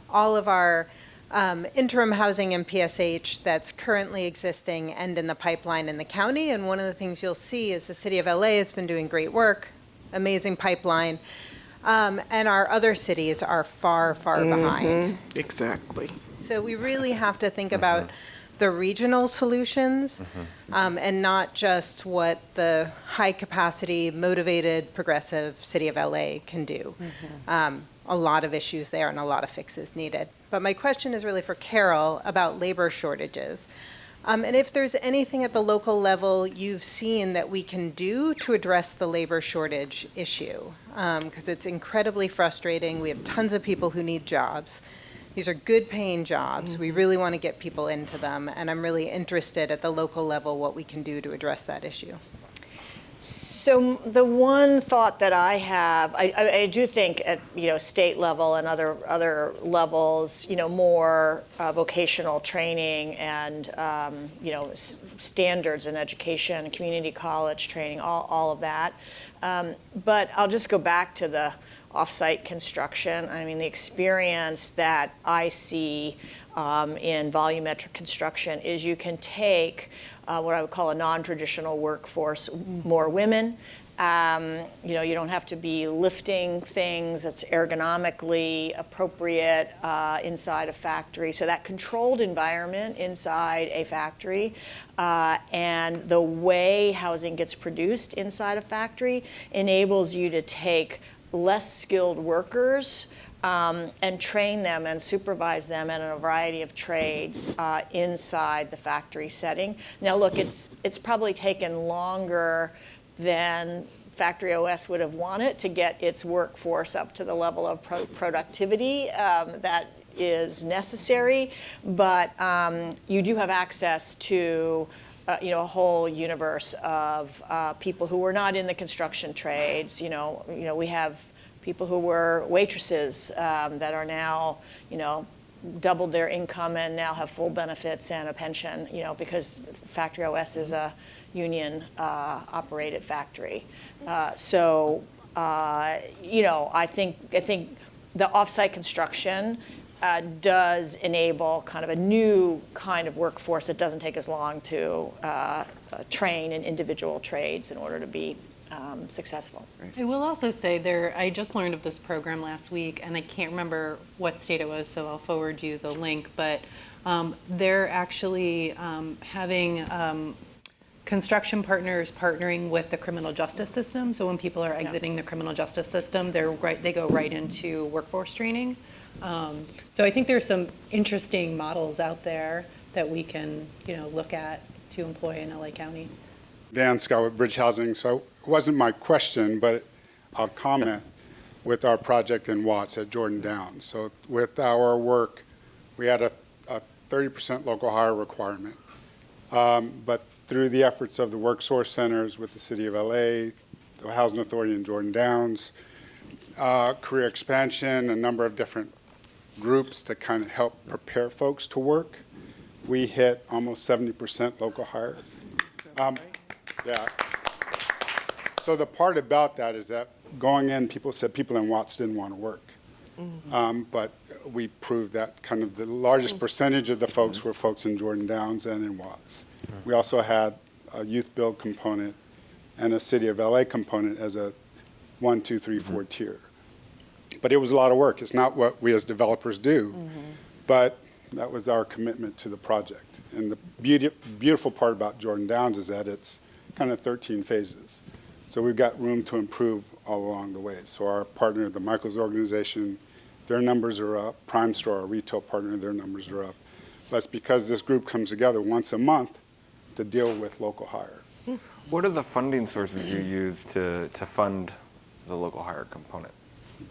all of our interim housing in PSH that's currently existing and in the pipeline in the county. And one of the things you'll see is the city of LA has been doing great work, amazing pipeline. And our other cities are far, far behind. Exactly. So we really have to think about the regional solutions and not just what the high capacity, motivated, progressive city of LA can do. A lot of issues there and a lot of fixes needed. But my question is really for Carol about labor shortages. And if there's anything at the local level you've seen that we can do to address the labor shortage issue, because it's incredibly frustrating. We have tons of people who need jobs. These are good paying jobs. We really want to get people into them. And I'm really interested at the local level what we can do to address that issue. So the one thought that I have, I do think at state level and other levels, more vocational training and standards in education, community college training, all of that. But I'll just go back to the off-site construction. I mean, the experience that I see in volumetric construction is you can take what I would call a non-traditional workforce, more women. You don't have to be lifting things that's ergonomically appropriate inside a factory. So that controlled environment inside a factory and the way housing gets produced inside a factory enables you to take less skilled workers and train them and supervise them in a variety of trades inside the factory setting. Now, look, it's probably taken longer than Factory OS would have wanted to get its workforce up to the level of productivity that is necessary, but you do have access to a whole universe of people who were not in the construction trades. We have people who were waitresses that are now, doubled their income and now have full benefits and a pension, because Factory OS is a union operated factory. I think the offsite construction does enable kind of a new kind of workforce that doesn't take as long to train in individual trades in order to be successful. I will also say I just learned of this program last week, and I can't remember what state it was, so I'll forward you the link, but they're actually having construction partners partnering with the criminal justice system. So when people are exiting the criminal justice system, they go right into workforce training. So I think there's some interesting models out there that we can, look at to employ in LA County. Dan Scott with Bridge Housing. So it wasn't my question, but I'll comment with our project in Watts at Jordan Downs. So with our work, we had a 30% local hire requirement. But through the efforts of the work source centers with the City of LA, the Housing Authority in Jordan Downs, career expansion, a number of different groups to kind of help prepare folks to work, we hit almost 70% local hire. Yeah. So the part about that is that going in, people said people in Watts didn't want to work. But we proved that kind of the largest percentage of the folks were folks in Jordan Downs and in Watts. We also had a youth build component and a City of LA component as a 1, 2, 3, 4 tier. But it was a lot of work. It's not what we as developers do, but that was our commitment to the project. And the beautiful part about Jordan Downs is that it's kind of 13 phases. So we've got room to improve all along the way. So our partner, the Michaels organization, their numbers are up. Prime Store, our retail partner, their numbers are up. But it's because this group comes together once a month to deal with local hire. What are the funding sources you use to fund the local hire component?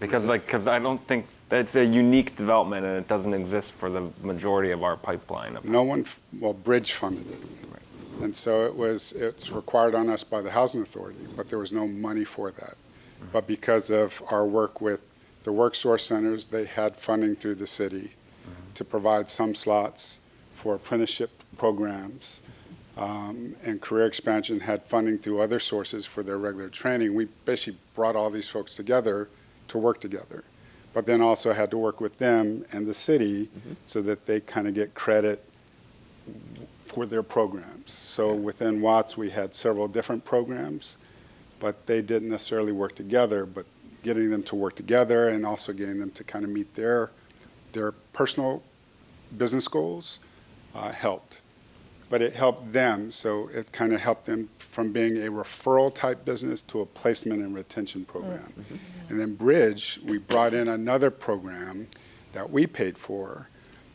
Because I don't think that's a unique development and it doesn't exist for the majority of our pipeline. Bridge funded it. Right. And so it's required on us by the Housing Authority, but there was no money for that. But because of our work with the work source centers, they had funding through the city to provide some slots for apprenticeship programs. And career expansion had funding through other sources for their regular training. We basically brought all these folks together to work together, but then also had to work with them and the city so that they kind of get credit for their programs. So within Watts, we had several different programs, but they didn't necessarily work together, but getting them to work together and also getting them to kind of meet their personal business goals helped. But it helped them, so it kind of helped them from being a referral type business to a placement and retention program. And then Bridge, we brought in another program that we paid for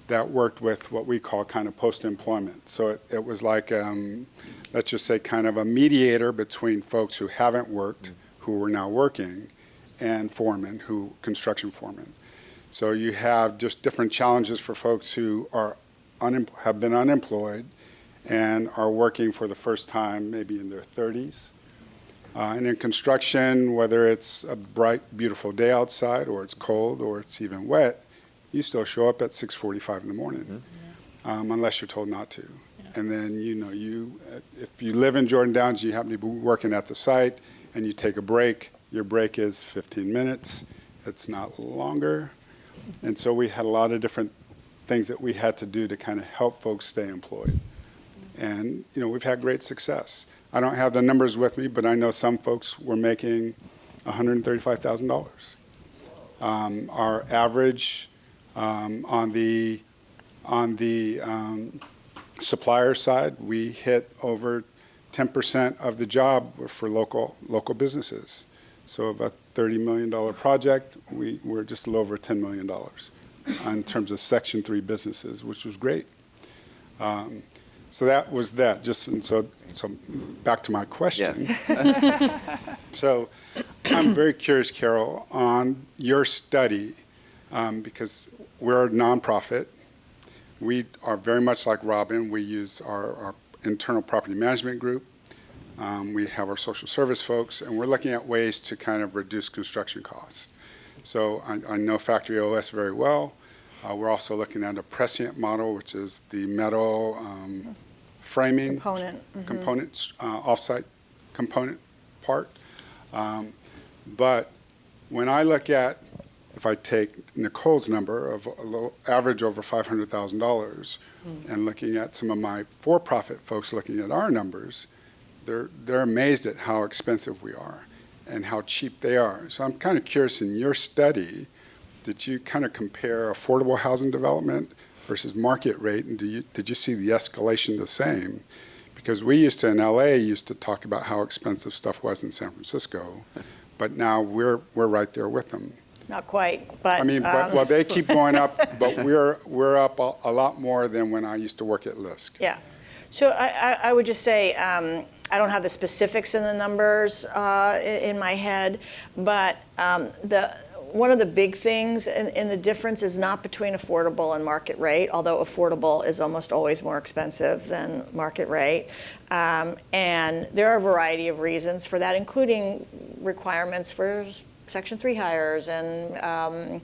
that worked with what we call kind of post-employment. So it was like, let's just say kind of a mediator between folks who haven't worked, who were now working, and construction foremen. So you have just different challenges for folks who have been unemployed and are working for the first time, maybe in their 30s. And in construction, whether it's a bright, beautiful day outside, or it's cold, or it's even wet, you still show up at 6:45 in the morning, unless you're told not to. And then, if you live in Jordan Downs, you happen to be working at the site, and you take a break, your break is 15 minutes. It's not longer. And so we had a lot of different things that we had to do to kind of help folks stay employed. And, we've had great success. I don't have the numbers with me, but I know some folks were making $135,000. Our average on the supplier side, we hit over 10% of the job for local businesses. So of a $30 million project, we're just a little over $10 million in terms of Section 3 businesses, which was great. So that was that. So back to my question. Yes. So I'm very curious, Carol, on your study, because we're a nonprofit. We are very much like Robin. We use our internal property management group. We have our social service folks, and we're looking at ways to kind of reduce construction costs. So I know Factory OS very well. We're also looking at a prescient model, which is the metal framing components, offsite component part. But when I look at, if I take Nicole's number of a little average over $500,000 and looking at some of my for-profit folks looking at our numbers, they're amazed at how expensive we are and how cheap they are. So I'm kind of curious, in your study, did you kind of compare affordable housing development versus market rate, and did you see the escalation the same? Because we used to, in LA, used to talk about how expensive stuff was in San Francisco, but now we're right there with them. Not quite, but. I mean, well, they keep going up, but we're up a lot more than when I used to work at LISC. Yeah. So I would just say, I don't have the specifics in the numbers in my head, but one of the big things in the difference is not between affordable and market rate, although affordable is almost always more expensive than market rate. And there are a variety of reasons for that, including requirements for Section 3 hires and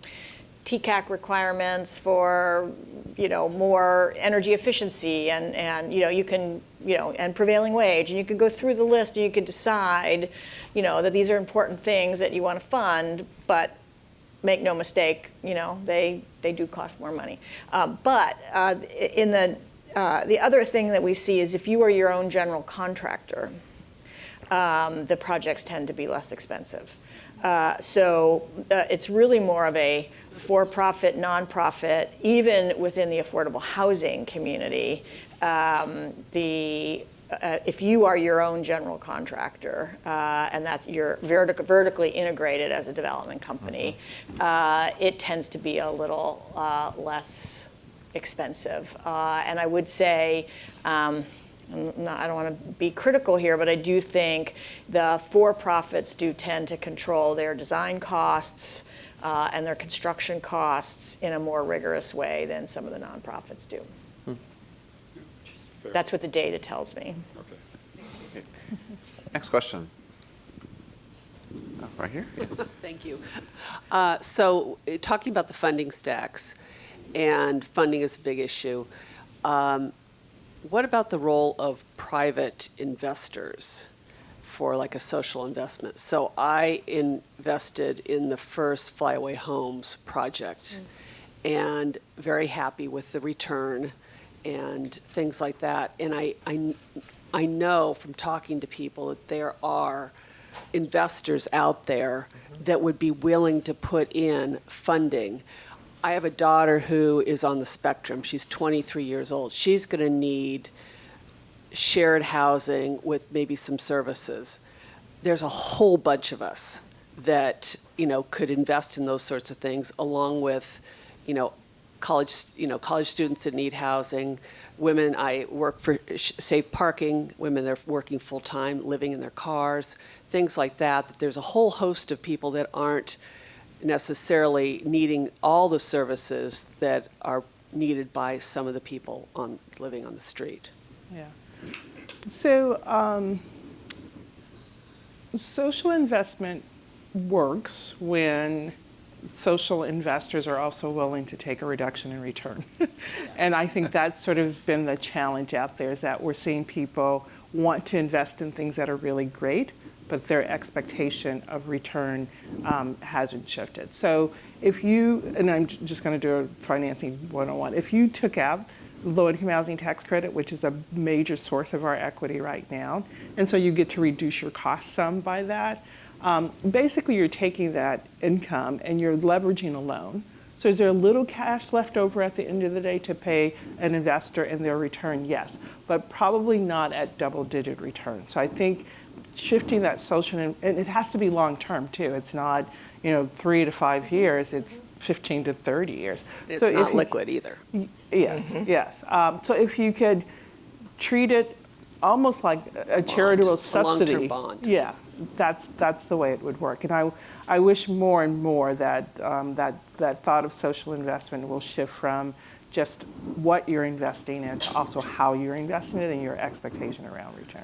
TCAC requirements for, more energy efficiency and you can, and prevailing wage. And you could go through the list and you could decide, that these are important things that you want to fund, but make no mistake, they do cost more money. But in the other thing that we see is if you are your own general contractor, the projects tend to be less expensive. So it's really more of a for-profit, nonprofit, even within the affordable housing community. If you are your own general contractor and that you're vertically integrated as a development company, it tends to be a little less expensive. And I would say, I don't want to be critical here, but I do think the for-profits do tend to control their design costs and their construction costs in a more rigorous way than some of the nonprofits do. That's what the data tells me. Okay. Next question. Right here. Thank you. So talking about the funding stacks, and funding is a big issue, what about the role of private investors for like a social investment? So I invested in the first Flyaway Homes project and very happy with the return and things like that. And I know from talking to people that there are investors out there that would be willing to put in funding. I have a daughter who is on the spectrum. She's 23 years old. She's going to need shared housing with maybe some services. There's a whole bunch of us that, could invest in those sorts of things, along with, college students that need housing, women. I work for safe parking, women that are working full-time, living in their cars, things like that. That there's a whole host of people that aren't necessarily needing all the services that are needed by some of the people living on the street. Yeah. So social investment works when social investors are also willing to take a reduction in return. And I think that's sort of been the challenge out there, is that we're seeing people want to invest in things that are really great, but their expectation of return hasn't shifted. So if you, and I'm just going to do a financing 101, if you took out low-income housing tax credit, which is a major source of our equity right now, and so you get to reduce your cost some by that, basically you're taking that income and you're leveraging a loan. So is there a little cash left over at the end of the day to pay an investor in their return? Yes, but probably not at double-digit return. So I think shifting that social, and it has to be long-term too. It's not, 3 to 5 years, it's 15 to 30 years. It's not liquid either. Yes, yes. So if you could treat it almost like a charitable subsidy. long-term bond. Yeah, that's the way it would work. And I wish more and more that that thought of social investment will shift from just what you're investing in to also how you're investing it and your expectation around return.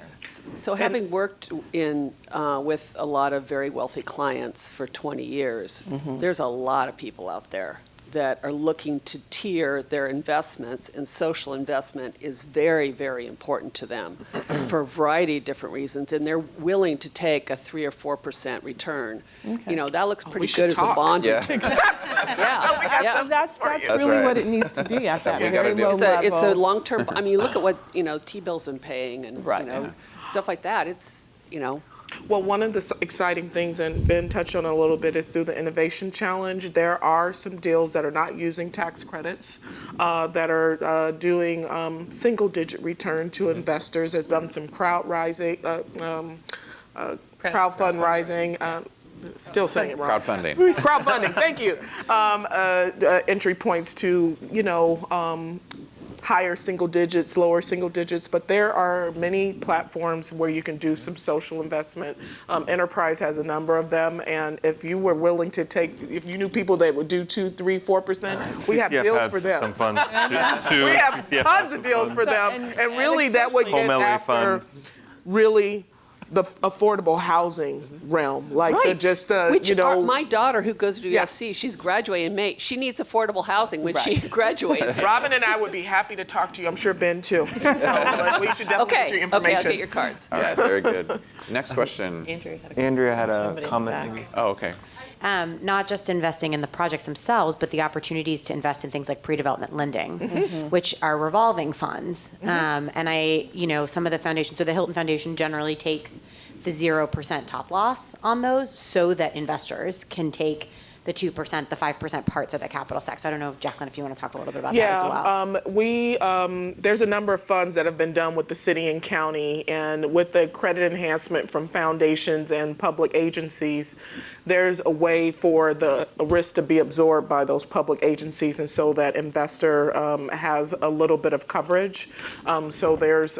So having worked in with a lot of very wealthy clients for 20 years, there's a lot of people out there that are looking to tier their investments, and social investment is very, very important to them for a variety of different reasons, and they're willing to take a 3 or 4% return. You know, that looks pretty good as a bond. Yeah. Yeah. That's That's really right. what it needs to be at that we gotta very do. low level. It's a long-term, I mean, you look at what, you know, T-bills been paying and, Right. you know, stuff like that. It's, you know, Well, one of the exciting things, and Ben touched on it a little bit, is through the Innovation Challenge. There are some deals that are not using tax credits that are doing single-digit return to investors. Has done some crowdfund rising. Still saying it wrong. Crowdfunding. Crowdfunding, thank you. Entry points to, higher single digits, lower single digits, but there are many platforms where you can do some social investment. Enterprise has a number of them, and if you were willing to if you knew people that would do 2, 3, 4%, we have CCF deals has for them. some funds too. We have CCF tons has of some deals funds. for them, and really that would get Home LA after fund. really the affordable housing realm, like right. Which my daughter who goes to Yeah. USC, she's graduating in May. She needs affordable housing when she graduates. Robin and I would be happy to talk to you. I'm sure Ben too. So, but we should definitely get your Okay, information. I'll get your cards. All right, very good. Next question. Andrea had a comment. maybe. Oh, okay. Not just investing in the projects themselves, but the opportunities to invest in things like pre-development lending, which are revolving funds. And some of the foundations, so the Hilton Foundation generally takes the 0% top loss on those so that investors can take the 2%, the 5% parts of the capital stack. So I don't know, Jacqueline, if you want to talk a little bit about that as well. There's a number of funds that have been done with the city and county, and with the credit enhancement from foundations and public agencies, there's a way for the risk to be absorbed by those public agencies, and so that investor has a little bit of coverage. So there's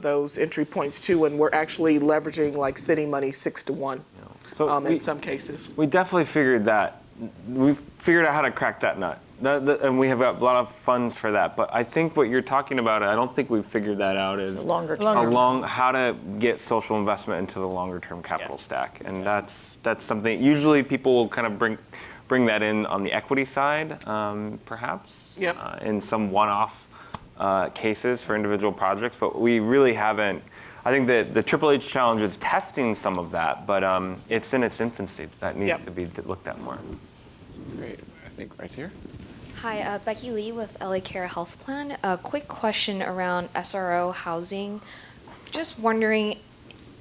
those entry points too, and we're actually leveraging like city money 6 to 1 in some cases. We definitely figured that. We've figured out how to crack that nut. And we have got a lot of funds for that. But I think what you're talking about, I don't think we've figured that out, is how to get social investment into the longer term capital stack. And that's something, usually people will kind of bring that in on the equity side, perhaps, in some one-off cases for individual projects. But we really haven't. I think that the Triple H challenge is testing some of that, but it's in its infancy. That needs to be looked at more. Great. I think right here. Hi, Becky Lee with LA Care Health Plan. A quick question around SRO housing. Just wondering,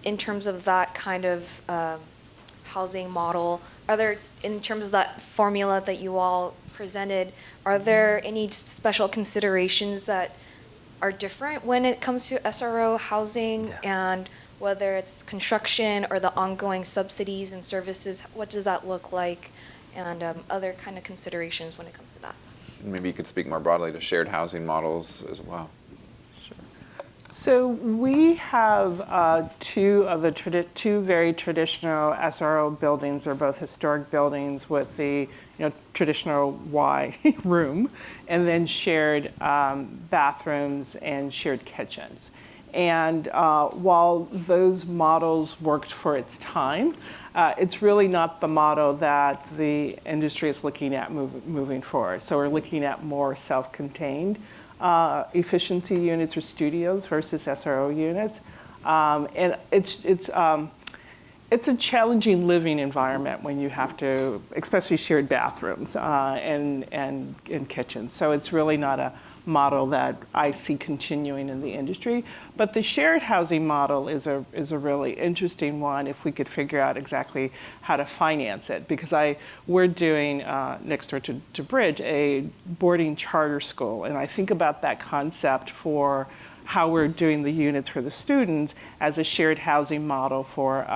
in terms of that kind of housing model, in terms of that formula that you all presented, are there any special considerations that are different when it comes to SRO housing, and whether it's construction or the ongoing subsidies and services, what does that look like, and other kind of considerations when it comes to that? Maybe you could speak more broadly to shared housing models as well. So we have two very traditional SRO buildings. They're both historic buildings with the traditional Y room, and then shared bathrooms and shared kitchens. And while those models worked for its time, it's really not the model that the industry is looking at moving forward. So we're looking at more self-contained efficiency units or studios versus SRO units. And it's a challenging living environment when you have to, especially shared bathrooms and kitchens. So it's really not a model that I see continuing in the industry. But the shared housing model is a really interesting one if we could figure out exactly how to finance it. Because we're doing, next door to Bridge, a boarding charter school. And I think about that concept for how we're doing the units for the students as a shared housing model for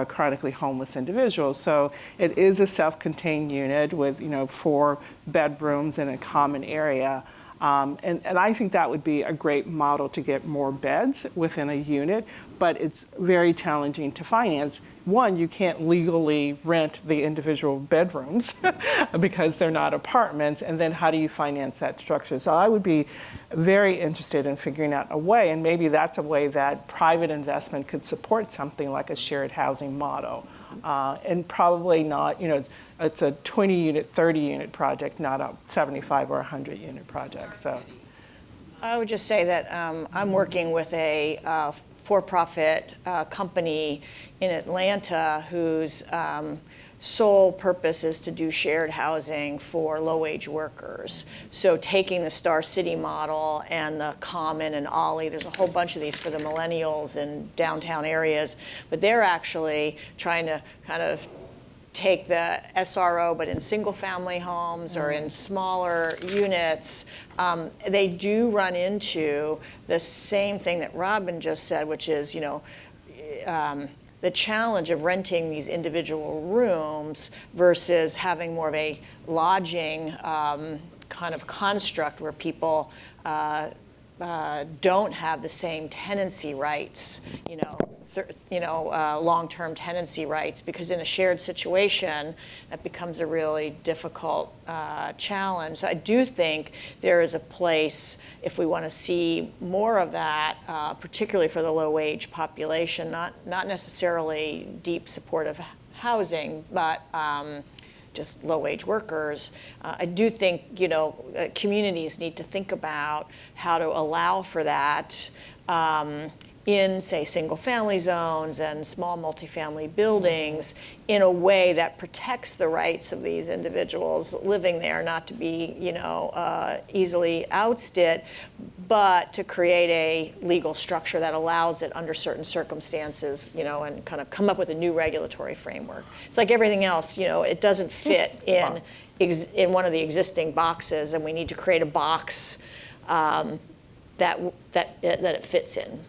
chronically homeless individuals. So it is a self-contained unit with 4 bedrooms in a common area. And I think that would be a great model to get more beds within a unit, but it's very challenging to finance. One, you can't legally rent the individual bedrooms because they're not apartments, and then how do you finance that structure? So I would be very interested in figuring out a way, and maybe that's a way that private investment could support something like a shared housing model. And probably not, it's a 20 unit, 30 unit project, not a 75 or 100 unit project. So I would just say that I'm working with a for-profit company in Atlanta whose sole purpose is to do shared housing for low-wage workers. So taking the Star City model and the Common and Ollie, there's a whole bunch of these for the millennials in downtown areas, but they're actually trying to kind of take the SRO, but in single-family homes or in smaller units. They do run into the same thing that Robin just said, which is, the challenge of renting these individual rooms versus having more of a lodging kind of construct where people don't have the same tenancy rights, long-term tenancy rights, because in a shared situation, that becomes a really difficult challenge. So I do think there is a place, if we want to see more of that, particularly for the low-wage population, not necessarily deep supportive housing, but just low-wage workers. I do think, communities need to think about how to allow for that in, say, single-family zones and small multifamily buildings in a way that protects the rights of these individuals living there, not to be, easily ousted, but to create a legal structure that allows it under certain circumstances, and kind of come up with a new regulatory framework. It's like everything else, it doesn't fit in one of the existing boxes, and we need to create a box that it fits in.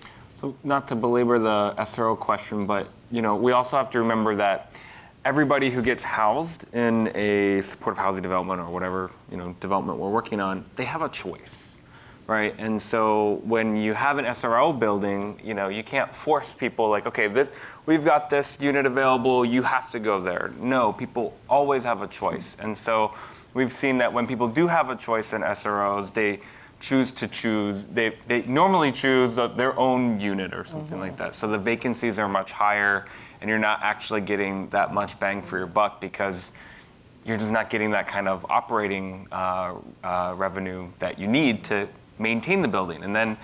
So not to belabor the SRO question, but we also have to remember that everybody who gets housed in a supportive housing development or whatever development we're working on, they have a choice, right? And so when you have an SRO building, you can't force people like, okay, we've got this unit available, you have to go there. No, people always have a choice, and so we've seen that when people do have a choice in SROs, they normally choose their own unit or something like that. So the vacancies are much higher, and you're not actually getting that much bang for your buck because you're just not getting that kind of operating revenue that you need to maintain the building. And then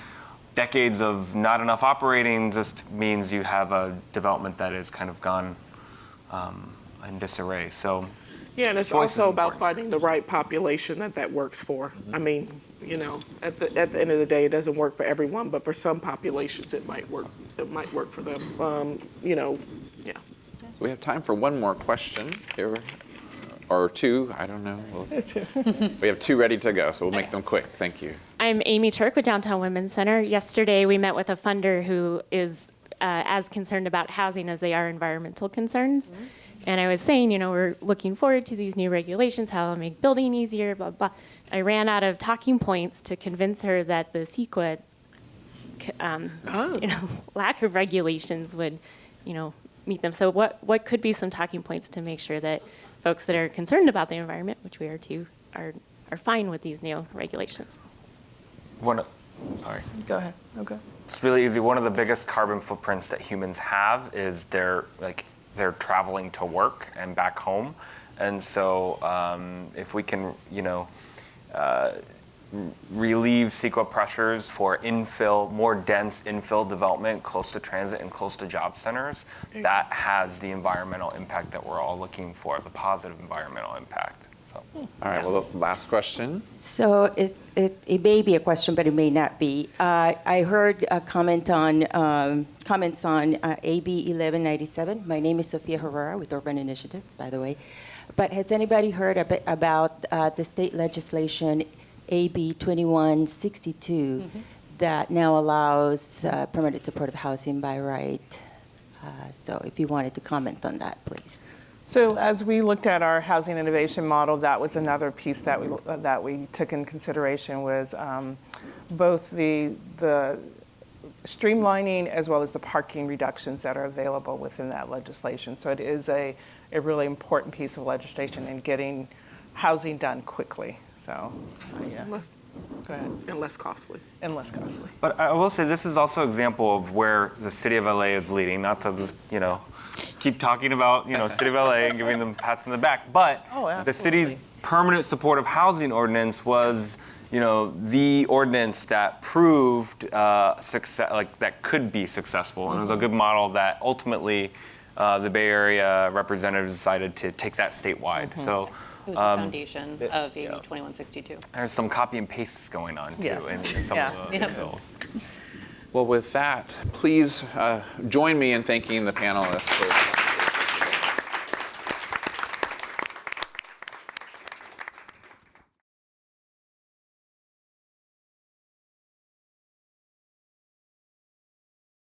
decades of not enough operating just means you have a development that is kind of gone in disarray. So yeah, and it's also about finding the right population that works for. I mean, at the end of the day, it doesn't work for everyone, but for some populations, it might work. It might work for them. Yeah. So we have time for one more question here, or two. I don't know. We have two ready to go, so we'll make them quick. Thank you. I'm Amy Turk with Downtown Women's Center. Yesterday, we met with a funder who is as concerned about housing as they are environmental concerns. Mm-hmm. And I was saying, we're looking forward to these new regulations, how they'll make building easier, blah, blah. I ran out of talking points to convince her that the CEQA, lack of regulations would, meet them. So what could be some talking points to make sure that folks that are concerned about the environment, which we are too, are fine with these new regulations? Sorry. go ahead. Okay. It's really easy. One of the biggest carbon footprints that humans have is they're traveling to work and back home. And so if we can, relieve CEQA pressures for more dense infill development close to transit and close to job centers, that has the environmental impact that we're all looking for, the positive environmental impact. So. All right, well, the last question. So it may be a question, but it may not be. I heard a comments on AB 1197. My name is Sofia Herrera with Urban Initiatives, by the way. But has anybody heard about the state legislation AB 2162 that now allows permanent supportive housing by right? So if you wanted to comment on that, please. So as we looked at our housing innovation model, that was another piece that we took in consideration was both the streamlining as well as the parking reductions that are available within that legislation. So it is a really important piece of legislation in getting housing done quickly. So, yeah. Go ahead. And less costly. And less costly. But I will say this is also an example of where the city of LA is leading, not to just, keep talking about, city of LA and giving them pats on the back, but the city's permanent supportive housing ordinance was, the ordinance that proved success, that could be successful. And it was a good model that ultimately the Bay Area representatives decided to take that statewide. So it was the foundation of AB 2162. There's some copy and pastes going on too in some of the bills. Well, with that, please join me in thanking the panelists for